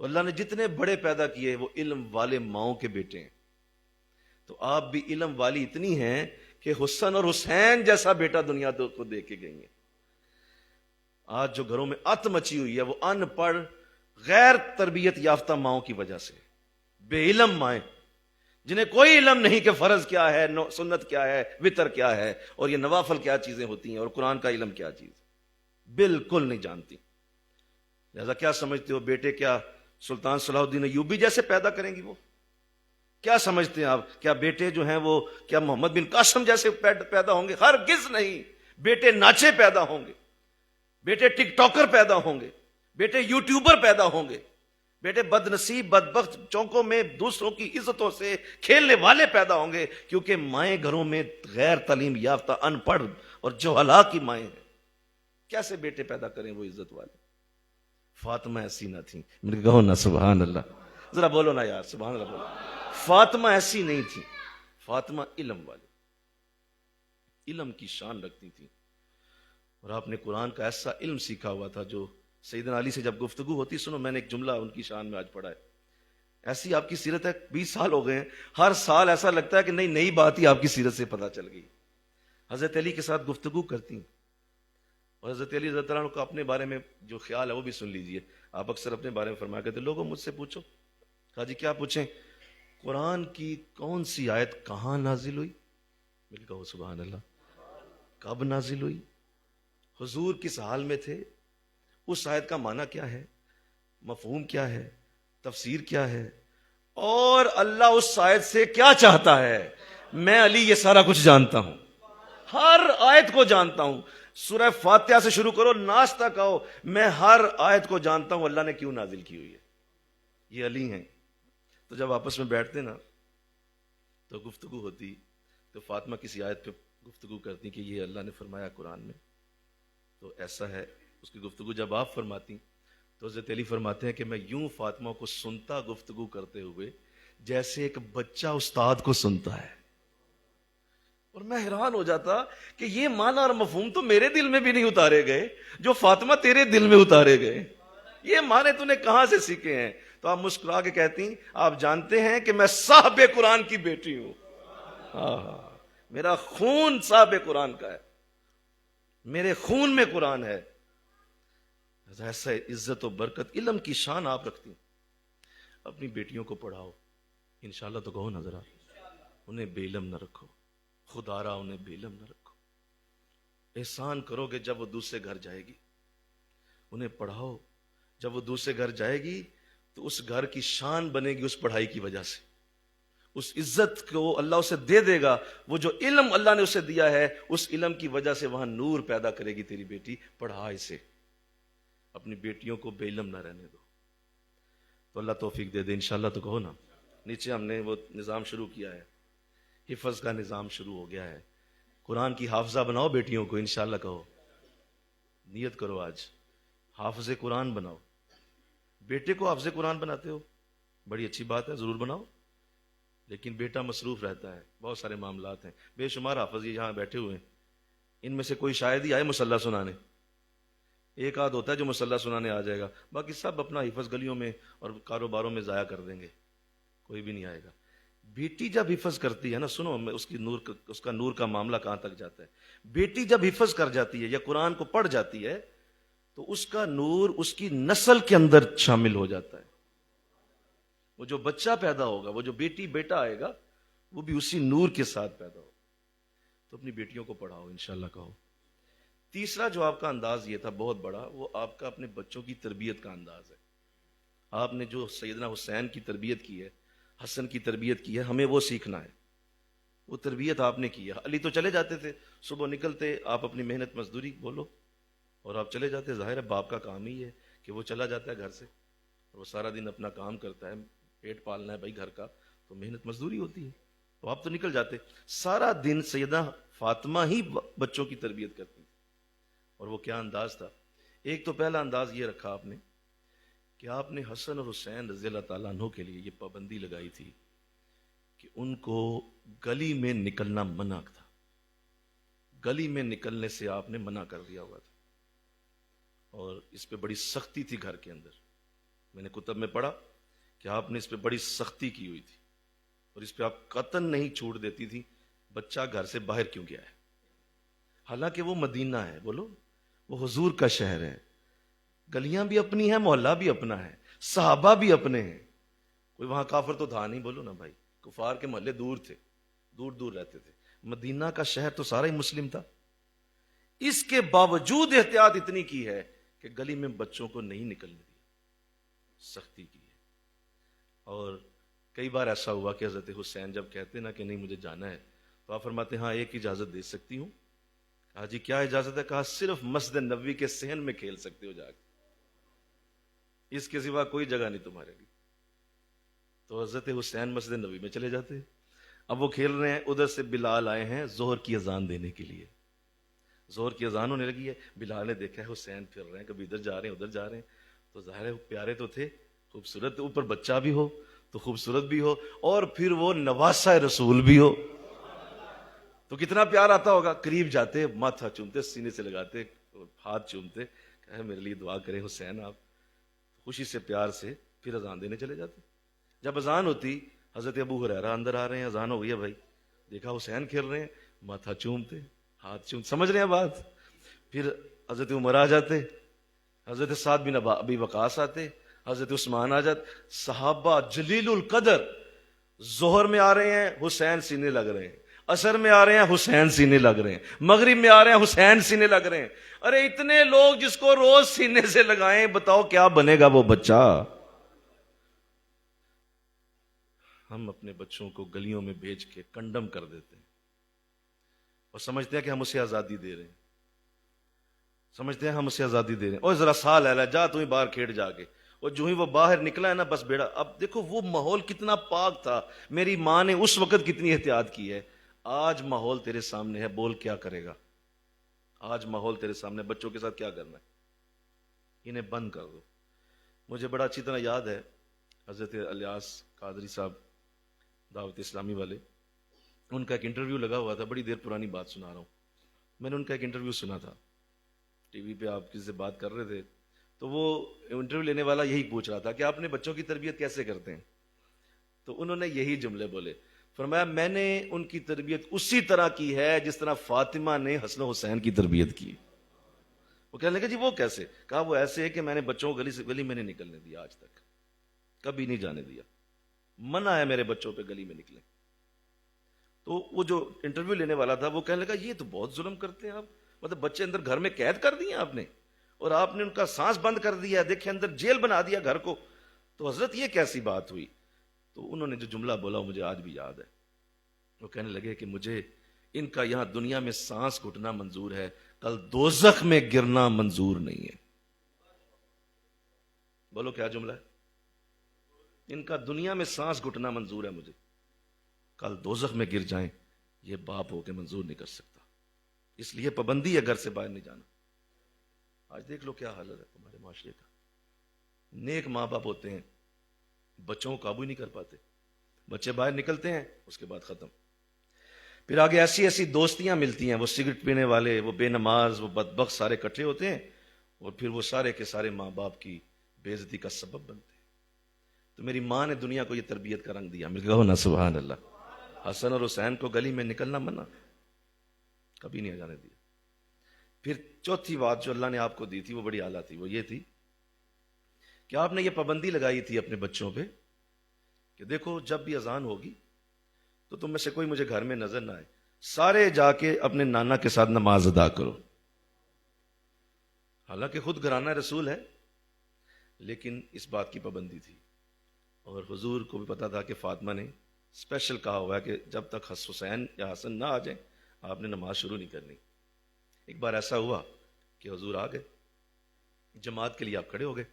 Speaker 2: تو اللہ نے جتنے بڑے پیدا کیے وہ علم والے ماؤں کے بیٹے ہیں. تو آپ بھی علم والی اتنی ہیں کہ حسن اور حسین جیسا بیٹا دنیا کو دے کے گئی ہیں. آج جو گھروں میں ات مچی ہوئی ہے وہ ان پڑھ غیر تربیت یافتہ ماؤں کی وجہ سے. بے علم مائیں جنہیں کوئی علم نہیں کہ فرض کیا ہے، سنت کیا ہے، وتر کیا ہے، اور یہ نوافل کیا چیزیں ہوتی ہیں، اور قرآن کا علم کیا چیز، بالکل نہیں جانتی. لہذا کیا سمجھتے ہو بیٹے کیا سلطان صلاح الدین ایوبی جیسے پیدا کریں گی؟ وہ کیا سمجھتے ہیں آپ؟ کیا بیٹے جو ہیں وہ کیا محمد بن قاسم جیسے پیدا ہوں گے؟ ہرگز نہیں. بیٹے ناچے پیدا ہوں گے، بیٹے ٹک ٹاکر پیدا ہوں گے، بیٹے یوٹیوبر پیدا ہوں گے، بیٹے بد نصیب بدبخت چوکوں میں دوسروں کی عزتوں سے کھیلنے والے پیدا ہوں گے، کیونکہ مائیں گھروں میں غیر تعلیم یافتہ ان پڑھ اور جہلا کی مائیں ہیں. کیسے بیٹے پیدا کریں وہ عزت والے؟ فاطمہ ایسی نہ تھی. میرے کہو نا سبحان اللہ، ذرا بولو نا یار سبحان اللہ بولو. فاطمہ ایسی نہیں تھی. فاطمہ علم والی، علم کی شان رکھتی تھی. اور آپ نے قرآن کا ایسا علم سیکھا ہوا تھا جو سیدنا علی سے جب گفتگو ہوتی، سنو میں نے ایک جملہ ان کی شان میں آج پڑھا ہے. ایسی آپ کی سیرت ہے، 20 سال ہو گئے ہیں، ہر سال ایسا لگتا ہے کہ نئی بات ہی آپ کی سیرت سے پتہ چل گئی. حضرت علی کے ساتھ گفتگو کرتی ہیں، اور حضرت علی رضی اللہ عنہ کا اپنے بارے میں جو خیال ہے وہ بھی سن لیجئے. آپ اکثر اپنے بارے میں فرمایا کرتے لوگوں مجھ سے پوچھو. کہا جی کیا پوچھیں؟ قرآن کی کون سی آیت کہاں نازل ہوئی؟ میں نے کہا سبحان اللہ، کب نازل ہوئی، حضور کس حال میں تھے، اس آیت کا معنی کیا ہے، مفہوم کیا ہے، تفسیر کیا ہے، اور اللہ اس آیت سے کیا چاہتا ہے. میں علی یہ سارا کچھ جانتا ہوں، ہر آیت کو جانتا ہوں. سورہ فاتحہ سے شروع کرو ناس تک آؤ، میں ہر آیت کو جانتا ہوں اللہ نے کیوں نازل کی ہوئی ہے. یہ علی ہیں. تو جب آپس میں بیٹھتے نا تو گفتگو ہوتی، تو فاطمہ کسی آیت پہ گفتگو کرتی کہ یہ اللہ نے فرمایا قرآن میں تو ایسا ہے. اس کی گفتگو جب آپ فرماتی تو حضرت علی فرماتے ہیں کہ میں یوں فاطمہ کو سنتا گفتگو کرتے ہوئے جیسے ایک بچہ استاد کو سنتا ہے. اور میں حیران ہو جاتا کہ یہ معنی اور مفہوم تو میرے دل میں بھی نہیں اتارے گئے جو فاطمہ تیرے دل میں اتارے گئے. یہ معنی تو نے کہاں سے سیکھے ہیں؟ تو آپ مسکرا کے کہتی آپ جانتے ہیں کہ میں صاحب قرآن کی بیٹی ہوں. میرا خون صاحب قرآن کا ہے، میرے خون میں قرآن ہے. ایسا عزت و برکت علم کی شان آپ رکھتی ہیں. اپنی بیٹیوں کو پڑھاؤ انشاءاللہ. تو کہو نا ذرا، انہیں بے علم نہ رکھو، خدا را انہیں بے علم نہ رکھو. احسان کرو گے جب وہ دوسرے گھر جائے گی، انہیں پڑھاؤ. جب وہ دوسرے گھر جائے گی تو اس گھر کی شان بنے گی اس پڑھائی کی وجہ سے. اس عزت کو اللہ اسے دے دے گا. وہ جو علم اللہ نے اسے دیا ہے اس علم کی وجہ سے وہاں نور پیدا کرے گی تیری بیٹی. پڑھا اسے. اپنی بیٹیوں کو بے علم نہ رہنے دو. تو اللہ توفیق دے دے انشاءاللہ. تو کہو نا. نیچے ہم نے وہ نظام شروع کیا ہے، حفظ کا نظام شروع ہو گیا ہے. قرآن کی حافظہ بناؤ بیٹیوں کو انشاءاللہ. کہو نیت کرو آج حافظ قرآن بناؤ. بیٹے کو حافظ قرآن بناتے ہو بڑی اچھی بات ہے، ضرور بناؤ، لیکن بیٹا مصروف رہتا ہے، بہت سارے معاملات ہیں، بے شمار حافظ یہاں بیٹھے ہوئے ہیں، ان میں سے کوئی شاید ہی آئے مصلح سنانے، ایک آدھ ہوتا ہے جو مصلح سنانے آ جائے گا، باقی سب اپنا حفظ گلیوں میں اور کاروباروں میں ضائع کر دیں گے، کوئی بھی نہیں آئے گا۔ بیٹی جب حفظ کرتی ہے نا، سنو اس کا نور کا معاملہ کہاں تک جاتا ہے۔ بیٹی جب حفظ کر جاتی ہے یا قرآن کو پڑھ جاتی ہے تو اس کا نور اس کی نسل کے اندر شامل ہو جاتا ہے۔ وہ جو بچہ پیدا ہوگا، وہ جو بیٹی بیٹا آئے گا، وہ بھی اسی نور کے ساتھ پیدا ہوگا۔ تو اپنی بیٹیوں کو پڑھاؤ، انشاءاللہ کہو۔ تیسرا جو آپ کا انداز یہ تھا بہت بڑا، وہ آپ کا اپنے بچوں کی تربیت کا انداز ہے۔ آپ نے جو سیدنا حسین کی تربیت کی ہے، حسن کی تربیت کی ہے، ہمیں وہ سیکھنا ہے۔ وہ تربیت آپ نے کی ہے۔ علی تو چلے جاتے تھے، صبح نکلتے، آپ اپنی محنت مزدوری بولو اور آپ چلے جاتے۔ ظاہر ہے باپ کا کام ہی ہے کہ وہ چلا جاتا ہے گھر سے، اور وہ سارا دن اپنا کام کرتا ہے، پیٹ پالنا ہے بھائی گھر کا، تو محنت مزدوری ہوتی ہے، تو آپ تو نکل جاتے۔ سارا دن سیدہ فاطمہ ہی بچوں کی تربیت کرتی تھی، اور وہ کیا انداز تھا۔ ایک تو پہلا انداز یہ رکھا آپ نے کہ آپ نے حسن اور حسین رضی اللہ تعالیٰ عنہ کے لیے یہ پابندی لگائی تھی کہ ان کو گلی میں نکلنا منع تھا، گلی میں نکلنے سے آپ نے منع کر دیا ہوا تھا، اور اس پہ بڑی سختی تھی گھر کے اندر۔ میں نے کتب میں پڑھا کہ آپ نے اس پہ بڑی سختی کی ہوئی تھی، اور اس پہ آپ قطعاً نہیں چھوڑ دیتی تھی بچہ گھر سے باہر کیوں گیا ہے، حالانکہ وہ مدینہ ہے، بولو وہ حضور کا شہر ہے، گلیاں بھی اپنی ہیں، محلہ بھی اپنا ہے، صحابہ بھی اپنے ہیں، کوئی وہاں کافر تو تھا نہیں، بولو نا بھائی، کفار کے محلے دور تھے، دور دور رہتے تھے، مدینہ کا شہر تو سارا ہی مسلم تھا۔ اس کے باوجود احتیاط اتنی کی ہے کہ گلی میں بچوں کو نہیں نکلنے دیا، سختی کی ہے۔ اور کئی بار ایسا ہوا کہ حضرت حسین جب کہتے نا کہ نہیں مجھے جانا ہے، تو آپ فرماتے ہاں ایک اجازت دے سکتی ہوں۔ کہا جی کیا اجازت ہے؟ کہا صرف مسجد نبوی کے صحن میں کھیل سکتے ہو جا کے، اس کے سوا کوئی جگہ نہیں تمہارے لیے۔ تو حضرت حسین مسجد نبوی میں چلے جاتے، اب وہ کھیل رہے ہیں، ادھر سے بلال آئے ہیں ظہر کی اذان دینے کے لیے، ظہر کی اذان ہونے لگی ہے، بلال نے دیکھا ہے حسین پھر رہے ہیں، کبھی ادھر جا رہے ہیں ادھر جا رہے ہیں، تو ظاہر ہے پیارے تو تھے، خوبصورت، اوپر بچہ بھی ہو تو خوبصورت بھی ہو، اور پھر وہ نواسہ رسول بھی ہو، تو کتنا پیار آتا ہوگا۔ قریب جاتے، ماتھا چومتے، سینے سے لگاتے، ہاتھ چومتے، کہے میرے لیے دعا کریں حسین آپ، خوشی سے پیار سے پھر اذان دینے چلے جاتے۔ جب اذان ہوتی، حضرت ابو ہریرہ اندر آ رہے ہیں، اذان ہو گئی ہے بھائی، دیکھا حسین کھیل رہے ہیں، ماتھا چومتے، ہاتھ چوم، سمجھ رہے ہیں بات۔ پھر حضرت عمر آ جاتے، حضرت سعد بن ابی وقاص آتے، حضرت عثمان آ جاتے، صحابہ جلیل القدر، ظہر میں آ رہے ہیں حسین سینے لگ رہے ہیں، عصر میں آ رہے ہیں حسین سینے لگ رہے ہیں، مغرب میں آ رہے ہیں حسین سینے لگ رہے ہیں۔ ارے اتنے لوگ جس کو روز سینے سے لگائیں، بتاؤ کیا بنے گا وہ بچہ۔ ہم اپنے بچوں کو گلیوں میں بھیج کے کنڈم کر دیتے ہیں، اور سمجھتے ہیں کہ ہم اسے آزادی دے رہے ہیں، سمجھتے ہیں ہم اسے آزادی دے رہے ہیں، اور ذرا سا لے جا تو ہی باہر کھیڑ جا کے، اور جو ہی وہ باہر نکلا ہے نا بس بیڑا۔ اب دیکھو وہ ماحول کتنا پاک تھا، میری ماں نے اس وقت کتنی احتیاط کی ہے۔ آج ماحول تیرے سامنے ہے، بول کیا کرے گا؟ آج ماحول تیرے سامنے، بچوں کے ساتھ کیا کرنا ہے؟ انہیں بند کر دو۔ مجھے بڑا اچھی طرح یاد ہے، حضرت الیاس قادری صاحب دعوت اسلامی والے، ان کا ایک انٹرویو لگا ہوا تھا، بڑی دیر پرانی بات سنا رہا ہوں، میں نے ان کا ایک انٹرویو سنا تھا، ٹی وی پہ آپ کسی سے بات کر رہے تھے، تو وہ انٹرویو لینے والا یہی پوچھ رہا تھا کہ آپ نے بچوں کی تربیت کیسے کرتے ہیں؟ تو انہوں نے یہی جملے بولے، فرمایا میں نے ان کی تربیت اسی طرح کی ہے جس طرح فاطمہ نے حسن و حسین کی تربیت کی۔ وہ کہنے لگا جی وہ کیسے؟ کہا وہ ایسے ہے کہ میں نے بچوں کو گلی میں نہیں نکلنے دیا، آج تک کبھی نہیں جانے دیا، منع ہے میرے بچوں پہ گلی میں نکلیں۔ تو وہ جو انٹرویو لینے والا تھا وہ کہنے لگا یہ تو بہت ظلم کرتے ہیں آپ، مطلب بچے اندر گھر میں قید کر دیے آپ نے، اور آپ نے ان کا سانس بند کر دیا، دیکھیں اندر جیل بنا دیا گھر کو، تو حضرت یہ کیسی بات ہوئی؟ تو انہوں نے جو جملہ بولا مجھے آج بھی یاد ہے، وہ کہنے لگے کہ مجھے ان کا یہاں دنیا میں سانس گھٹنا منظور ہے، کل دوزخ میں گرنا منظور نہیں ہے۔ بولو کیا جملہ ہے؟ ان کا دنیا میں سانس گھٹنا منظور ہے مجھے، کل دوزخ میں گر جائیں یہ باپ ہو کے منظور نہیں کر سکتا، اس لیے پابندی ہے گھر سے باہر نہیں جانا۔ آج دیکھ لو کیا حالت ہے تمہارے معاشرے کا۔ نیک ماں باپ ہوتے ہیں بچوں کو قابو ہی نہیں کر پاتے. بچے باہر نکلتے ہیں, اس کے بعد ختم. پھر آگے ایسی ایسی دوستیاں ملتی ہیں, وہ سگریٹ پینے والے, وہ بے نماز, وہ بدبخت سارے اکٹھے ہوتے ہیں, اور پھر وہ سارے کے سارے ماں باپ کی بے عزتی کا سبب بنتے ہیں. تو میری ماں نے دنیا کو یہ تربیت کا رنگ دیا. مل کہو نا سبحان اللہ. حسن اور حسین کو گلی میں نکلنا منع, کبھی نہیں جانے دیا. پھر چوتھی بات جو اللہ نے آپ کو دی تھی وہ بڑی اعلیٰ تھی, وہ یہ تھی کہ آپ نے یہ پابندی لگائی تھی اپنے بچوں پہ کہ دیکھو جب بھی اذان ہوگی تو تم میں سے کوئی مجھے گھر میں نظر نہ آئے, سارے جا کے اپنے نانا کے ساتھ نماز ادا کرو. حالانکہ خود گھرانہ رسول ہے, لیکن اس بات کی پابندی تھی. اور حضور کو بھی پتا تھا کہ فاطمہ نے اسپیشل کہا ہوا ہے کہ جب تک حسین یا حسن نہ آ جائیں آپ نے نماز شروع نہیں کرنی. ایک بار ایسا ہوا کہ حضور آ گئے, جماعت کے لیے آپ کھڑے ہو گئے.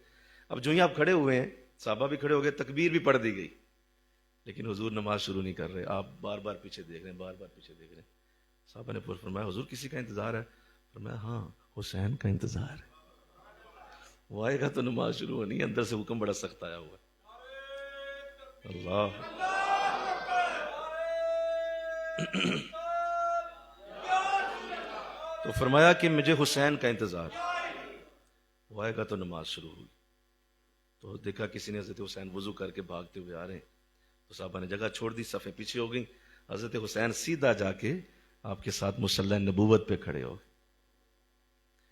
Speaker 2: اب جو ہی آپ کھڑے ہوئے ہیں, صحابہ بھی کھڑے ہو گئے, تکبیر بھی پڑھ دی گئی, لیکن حضور نماز شروع نہیں کر رہے. آپ بار بار پیچھے دیکھ رہے ہیں, بار بار پیچھے دیکھ رہے ہیں. صحابہ نے فرمایا حضور کسی کا انتظار ہے؟ فرمایا ہاں حسین کا انتظار ہے, وہ آئے گا تو نماز شروع ہونی ہے. اندر سے حکم بڑا سخت آیا ہوا. اللہ تو فرمایا کہ مجھے حسین کا انتظار, وہ آئے گا تو نماز شروع ہوئی. تو دیکھا کسی نے حضرت حسین وضو کر کے بھاگتے ہوئے آ رہے ہیں, تو صحابہ نے جگہ چھوڑ دی, صفیں پیچھے ہو گئیں. حضرت حسین سیدھا جا کے آپ کے ساتھ مصلی نبوت پہ کھڑے ہو.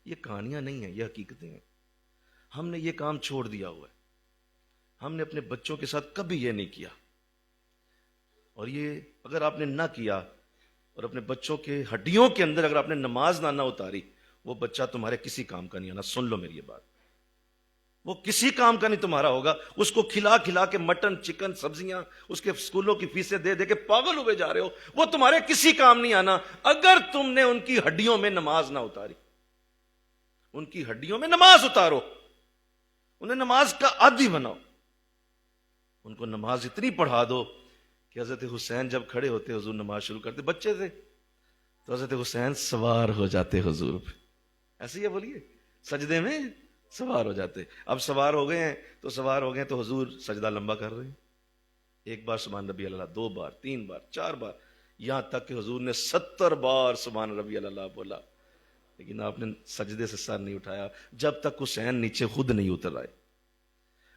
Speaker 2: یہ کہانیاں نہیں ہیں, یہ حقیقتیں ہیں. ہم نے یہ کام چھوڑ دیا ہوا ہے. ہم نے اپنے بچوں کے ساتھ کبھی یہ نہیں کیا. اور یہ اگر آپ نے نہ کیا اور اپنے بچوں کے ہڈیوں کے اندر اگر آپ نے نماز نہ اتاری, وہ بچہ تمہارے کسی کام کا نہیں آنا. سن لو میری یہ بات, وہ کسی کام کا نہیں تمہارا ہوگا. اس کو کھلا کھلا کے مٹن چکن سبزیاں, اس کے اسکولوں کی فیسیں دے دے کے پاگل ہوئے جا رہے ہو, وہ تمہارے کسی کام نہیں آنا اگر تم نے ان کی ہڈیوں میں نماز نہ اتاری. ان کی ہڈیوں میں نماز اتارو, انہیں نماز کا عادی بناؤ. ان کو نماز اتنی پڑھا دو کہ حضرت حسین جب کھڑے ہوتے حضور نماز شروع کرتے, بچے تھے تو حضرت حسین سوار ہو جاتے حضور پہ. ایسے ہی بولیے, سجدے میں سوار ہو جاتے. اب سوار ہو گئے ہیں تو حضور سجدہ لمبا کر رہے ہیں. ایک بار سبحان ربی اللہ, 2 بار, 3 بار, 4 بار, یہاں تک کہ حضور نے 70 بار سبحان ربی اللہ بولا, لیکن آپ نے سجدے سے سر نہیں اٹھایا جب تک حسین نیچے خود نہیں اتر آئے.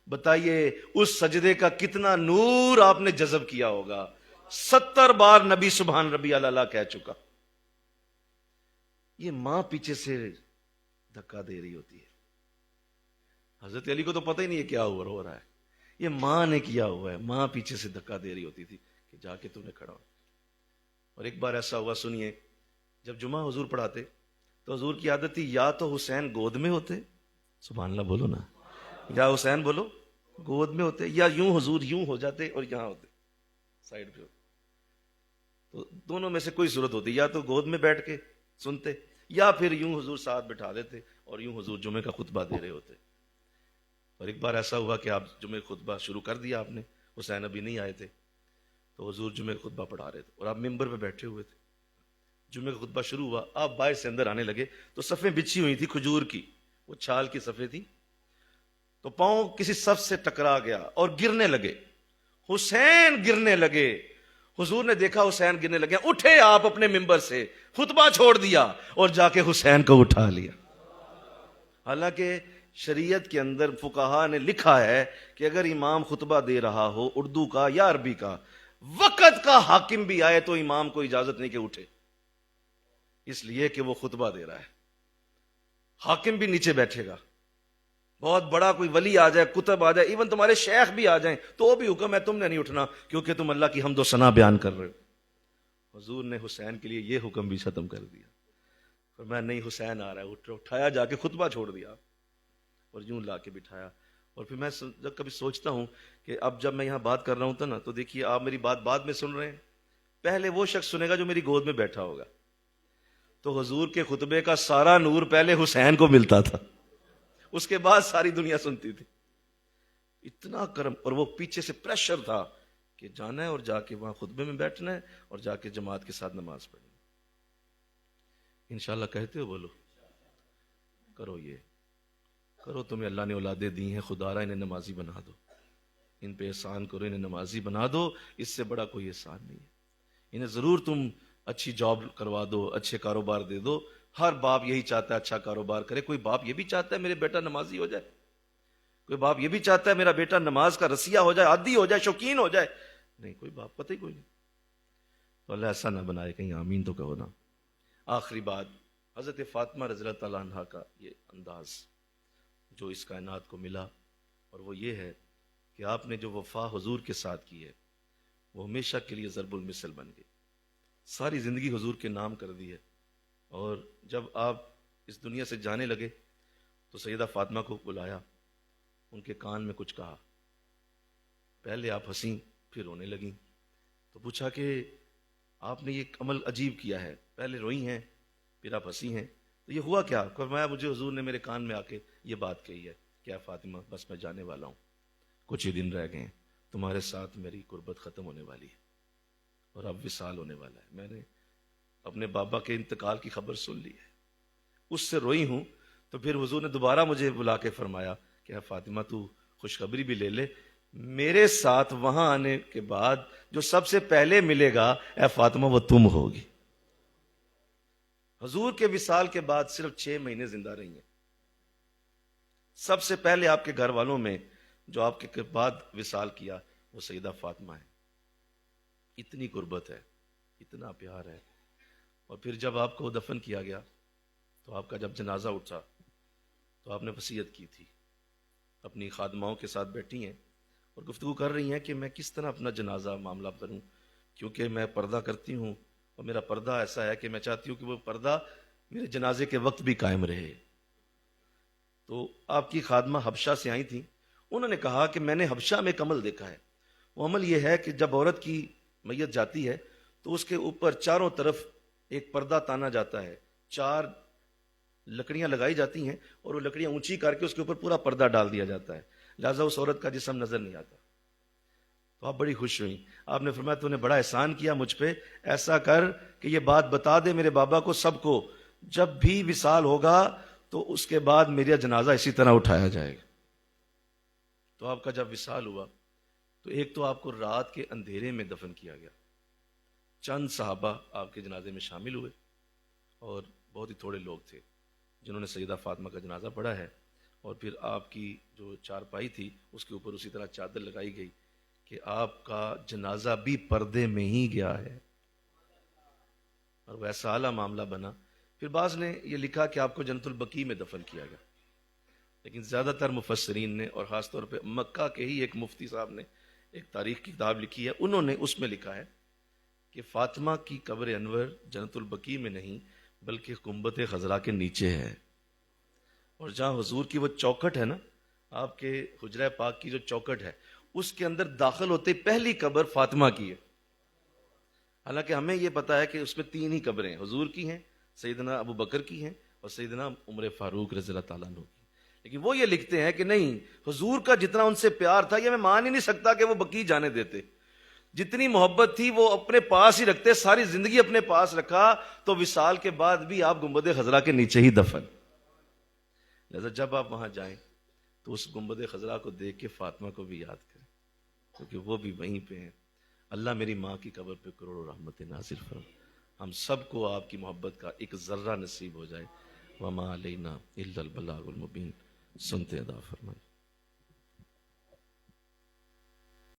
Speaker 2: بتائیے اس سجدے کا کتنا نور آپ نے جذب کیا ہوگا. 70 بار نبی سبحان ربی اللہ کہہ چکا. یہ ماں پیچھے سے دھکا دے رہی ہوتی ہے. حضرت علی کو تو پتہ ہی نہیں ہے کیا ہو رہا ہے, یہ ماں نے کیا ہوا ہے. ماں پیچھے سے دھکا دے رہی ہوتی تھی کہ جا کے تم نے کھڑا ہو. اور ایک بار ایسا ہوا, سنیے, جب جمعہ حضور پڑھاتے تو حضور کی عادت تھی یا تو حسین گود میں ہوتے, سبحان اللہ بولو نا, یا حسین بولو گود میں ہوتے, یا یوں حضور یوں ہو جاتے اور یہاں ہوتے سائڈ پہ ہوتے. تو دونوں میں سے کوئی صورت ہوتی, یا تو گود میں بیٹھ کے سنتے یا پھر یوں حضور ساتھ بٹھا دیتے اور یوں حضور جمعے کا خطبہ دے رہے ہوتے. اور ایک بار ایسا ہوا کہ آپ جمعے خطبہ شروع کر دیا آپ نے, حسین ابھی نہیں آئے تھے, تو حضور جمعے خطبہ پڑھا رہے تھے اور آپ ممبر پہ بیٹھے ہوئے تھے. جمعے کا خطبہ شروع ہوا, آپ باہر سے اندر آنے لگے تو صفیں بچھی ہوئی تھی کھجور کی, وہ چھال کی صفیں تھی, تو پاؤں کسی صف سے ٹکرا گیا اور گرنے لگے. حسین گرنے لگے. حضور نے دیکھا حسین گرنے لگے, اٹھے آپ اپنے ممبر سے, خطبہ چھوڑ دیا اور جا کے حسین کو اٹھا لیا. حالانکہ شریعت کے اندر فقہا نے لکھا ہے کہ اگر امام خطبہ دے رہا ہو اردو کا یا عربی کا, وقت کا حاکم بھی آئے تو امام کو اجازت نہیں کہ اٹھے, اس لیے کہ وہ خطبہ دے رہا ہے. حاکم بھی نیچے بیٹھے گا, بہت بڑا کوئی ولی آ جائے, کتب آ جائے, ایون تمہارے شیخ بھی آ جائیں تو بھی حکم ہے تم نے نہیں اٹھنا کیونکہ تم اللہ کی حمد و ثنا بیان کر رہے ہو. حضور نے حسین کے لیے یہ حکم بھی ختم کر دیا. فرمایا نہیں حسین آ رہا ہے, اٹھایا, جا کے خطبہ چھوڑ دیا اور یوں لا کے بٹھایا. اور پھر میں جب کبھی سوچتا ہوں کہ اب جب میں یہاں بات کر رہا ہوں نا, تو دیکھیے آپ میری بات بعد میں سن رہے ہیں, پہلے وہ شخص سنے گا جو میری گود میں بیٹھا ہوگا. تو حضور کے خطبے کا سارا نور پہلے حسین کو ملتا تھا, اس کے بعد ساری دنیا سنتی تھی. اتنا کرم, اور وہ پیچھے سے پریشر تھا کہ جانا ہے اور جا کے وہاں خطبے میں بیٹھنا ہے اور جا کے جماعت کے ساتھ نماز پڑھنی. انشاءاللہ کہتے ہو, بولو کرو, یہ کرو, تمہیں اللہ نے اولادیں دی ہیں, خدا را انہیں نمازی بنا دو. ان پہ احسان کرو، انہیں نمازی بنا دو، اس سے بڑا کوئی احسان نہیں ہے. انہیں ضرور تم اچھی جاب کروا دو، اچھے کاروبار دے دو. ہر باپ یہی چاہتا ہے اچھا کاروبار کرے. کوئی باپ یہ بھی چاہتا ہے میرے بیٹا نمازی ہو جائے؟ کوئی باپ یہ بھی چاہتا ہے میرا بیٹا نماز کا رسیہ ہو جائے، عادی ہو جائے، شوقین ہو جائے؟ نہیں، کوئی باپ قطعی کوئی نہیں. تو اللہ ایسا نہ بنائے. کہیں آمین تو کہو نا. آخری بات، حضرت فاطمہ رضی اللہ تعالیٰ عنہ کا یہ انداز جو اس کائنات کو ملا، اور وہ یہ ہے کہ آپ نے جو وفا حضور کے ساتھ کی ہے وہ ہمیشہ کے لیے ضرب المثل بن گئی. ساری زندگی حضور کے نام کر دی ہے. اور جب آپ اس دنیا سے جانے لگے تو سیدہ فاطمہ کو بلایا، ان کے کان میں کچھ کہا. پہلے آپ ہنسیں، پھر رونے لگیں. تو پوچھا کہ آپ نے یہ عمل عجیب کیا ہے، پہلے روئی ہیں پھر آپ ہنسی ہیں، تو یہ ہوا کیا؟ فرمایا مجھے حضور نے میرے کان میں آ کے یہ بات کہی ہے کہ فاطمہ بس میں جانے والا ہوں، کچھ ہی دن رہ گئے ہیں، تمہارے ساتھ میری قربت ختم ہونے والی ہے اور اب وصال ہونے والا ہے. میں نے اپنے بابا کے انتقال کی خبر سن لی ہے، اس سے روئی ہوں. تو پھر حضور نے دوبارہ مجھے بلا کے فرمایا کہ فاطمہ تو خوشخبری بھی لے لے، میرے ساتھ وہاں آنے کے بعد جو سب سے پہلے ملے گا اے فاطمہ وہ تم ہوگی. حضور کے وصال کے بعد صرف 6 مہینے زندہ رہی ہیں. سب سے پہلے آپ کے گھر والوں میں جو آپ کے بعد وصال کیا وہ سیدہ فاطمہ ہے. اتنی قربت ہے، اتنا پیار ہے. اور پھر جب آپ کو دفن کیا گیا تو آپ کا جب جنازہ اٹھا تو آپ نے وصیت کی تھی. اپنی خادماؤں کے ساتھ بیٹھی ہیں اور گفتگو کر رہی ہیں کہ میں کس طرح اپنا جنازہ معاملہ کروں، کیونکہ میں پردہ کرتی ہوں اور میرا پردہ ایسا ہے کہ میں چاہتی ہوں کہ وہ پردہ میرے جنازے کے وقت بھی قائم رہے. تو آپ کی خادمہ حبشہ سے آئی تھیں. انہوں نے کہا کہ میں نے حبشہ میں ایک عمل دیکھا ہے. وہ عمل یہ ہے کہ جب عورت کی میت جاتی ہے تو اس کے اوپر چاروں طرف ایک پردہ تانا جاتا ہے، 4 لکڑیاں لگائی جاتی ہیں اور وہ لکڑیاں اونچی کر کے اس کے اوپر پورا پردہ ڈال دیا جاتا ہے، لہذا اس عورت کا جسم نظر نہیں آتا. تو آپ بڑی خوش ہوئیں. آپ نے فرمایا تو نے بڑا احسان کیا مجھ پہ، ایسا کر کہ یہ بات بتا دے میرے بابا کو، سب کو، جب بھی وصال ہوگا تو اس کے بعد میرا جنازہ اسی طرح اٹھایا جائے گا. تو آپ کا جب وصال ہوا تو ایک تو آپ کو رات کے اندھیرے میں دفن کیا گیا. چند صحابہ آپ کے جنازے میں شامل ہوئے اور بہت ہی تھوڑے لوگ تھے جنہوں نے سیدہ فاطمہ کا جنازہ پڑھا ہے. اور پھر آپ کی جو چارپائی تھی اس کے اوپر اسی طرح چادر لگائی گئی کہ آپ کا جنازہ بھی پردے میں ہی گیا ہے. اور وہ ایسا اعلیٰ معاملہ بنا. پھر بعض نے یہ لکھا کہ آپ کو جنت البقیع میں دفن کیا گیا، لیکن زیادہ تر مفسرین نے اور خاص طور پہ مکہ کے ہی ایک مفتی صاحب نے ایک تاریخ کی کتاب لکھی ہے، انہوں نے اس میں لکھا ہے کہ فاطمہ کی قبر انور جنت البقیع میں نہیں بلکہ گنبد خضرا کے نیچے ہے. اور جہاں حضور کی وہ چوکھٹ ہے نا، آپ کے حجرہ پاک کی جو چوکھٹ ہے، اس کے اندر داخل ہوتے پہلی قبر فاطمہ کی ہے. حالانکہ ہمیں یہ پتا ہے کہ اس میں 3 ہی قبریں حضور کی ہیں، سیدنا ابو بکر کی ہیں اور سیدنا عمر فاروق رضی اللہ تعالیٰ عنہ کی. لیکن وہ یہ لکھتے ہیں کہ نہیں، حضور کا جتنا ان سے پیار تھا یہ میں مان ہی نہیں سکتا کہ وہ بقیع جانے دیتے. جتنی محبت تھی وہ اپنے پاس ہی رکھتے، ساری زندگی اپنے پاس رکھا، تو وصال کے بعد بھی آپ گنبد خضرا کے نیچے ہی دفن. لہذا جب آپ وہاں جائیں تو اس گنبد خضرا کو دیکھ کے فاطمہ کو بھی یاد کریں، کیونکہ وہ بھی وہیں پہ ہیں. اللہ میری ماں کی قبر پہ کروڑوں رحمتیں نازل فرما. ہم سب کو آپ کی محبت کا ایک ذرہ نصیب ہو جائے. وما علینا الا البلاغ المبین. سنتے ادا فرمائیں.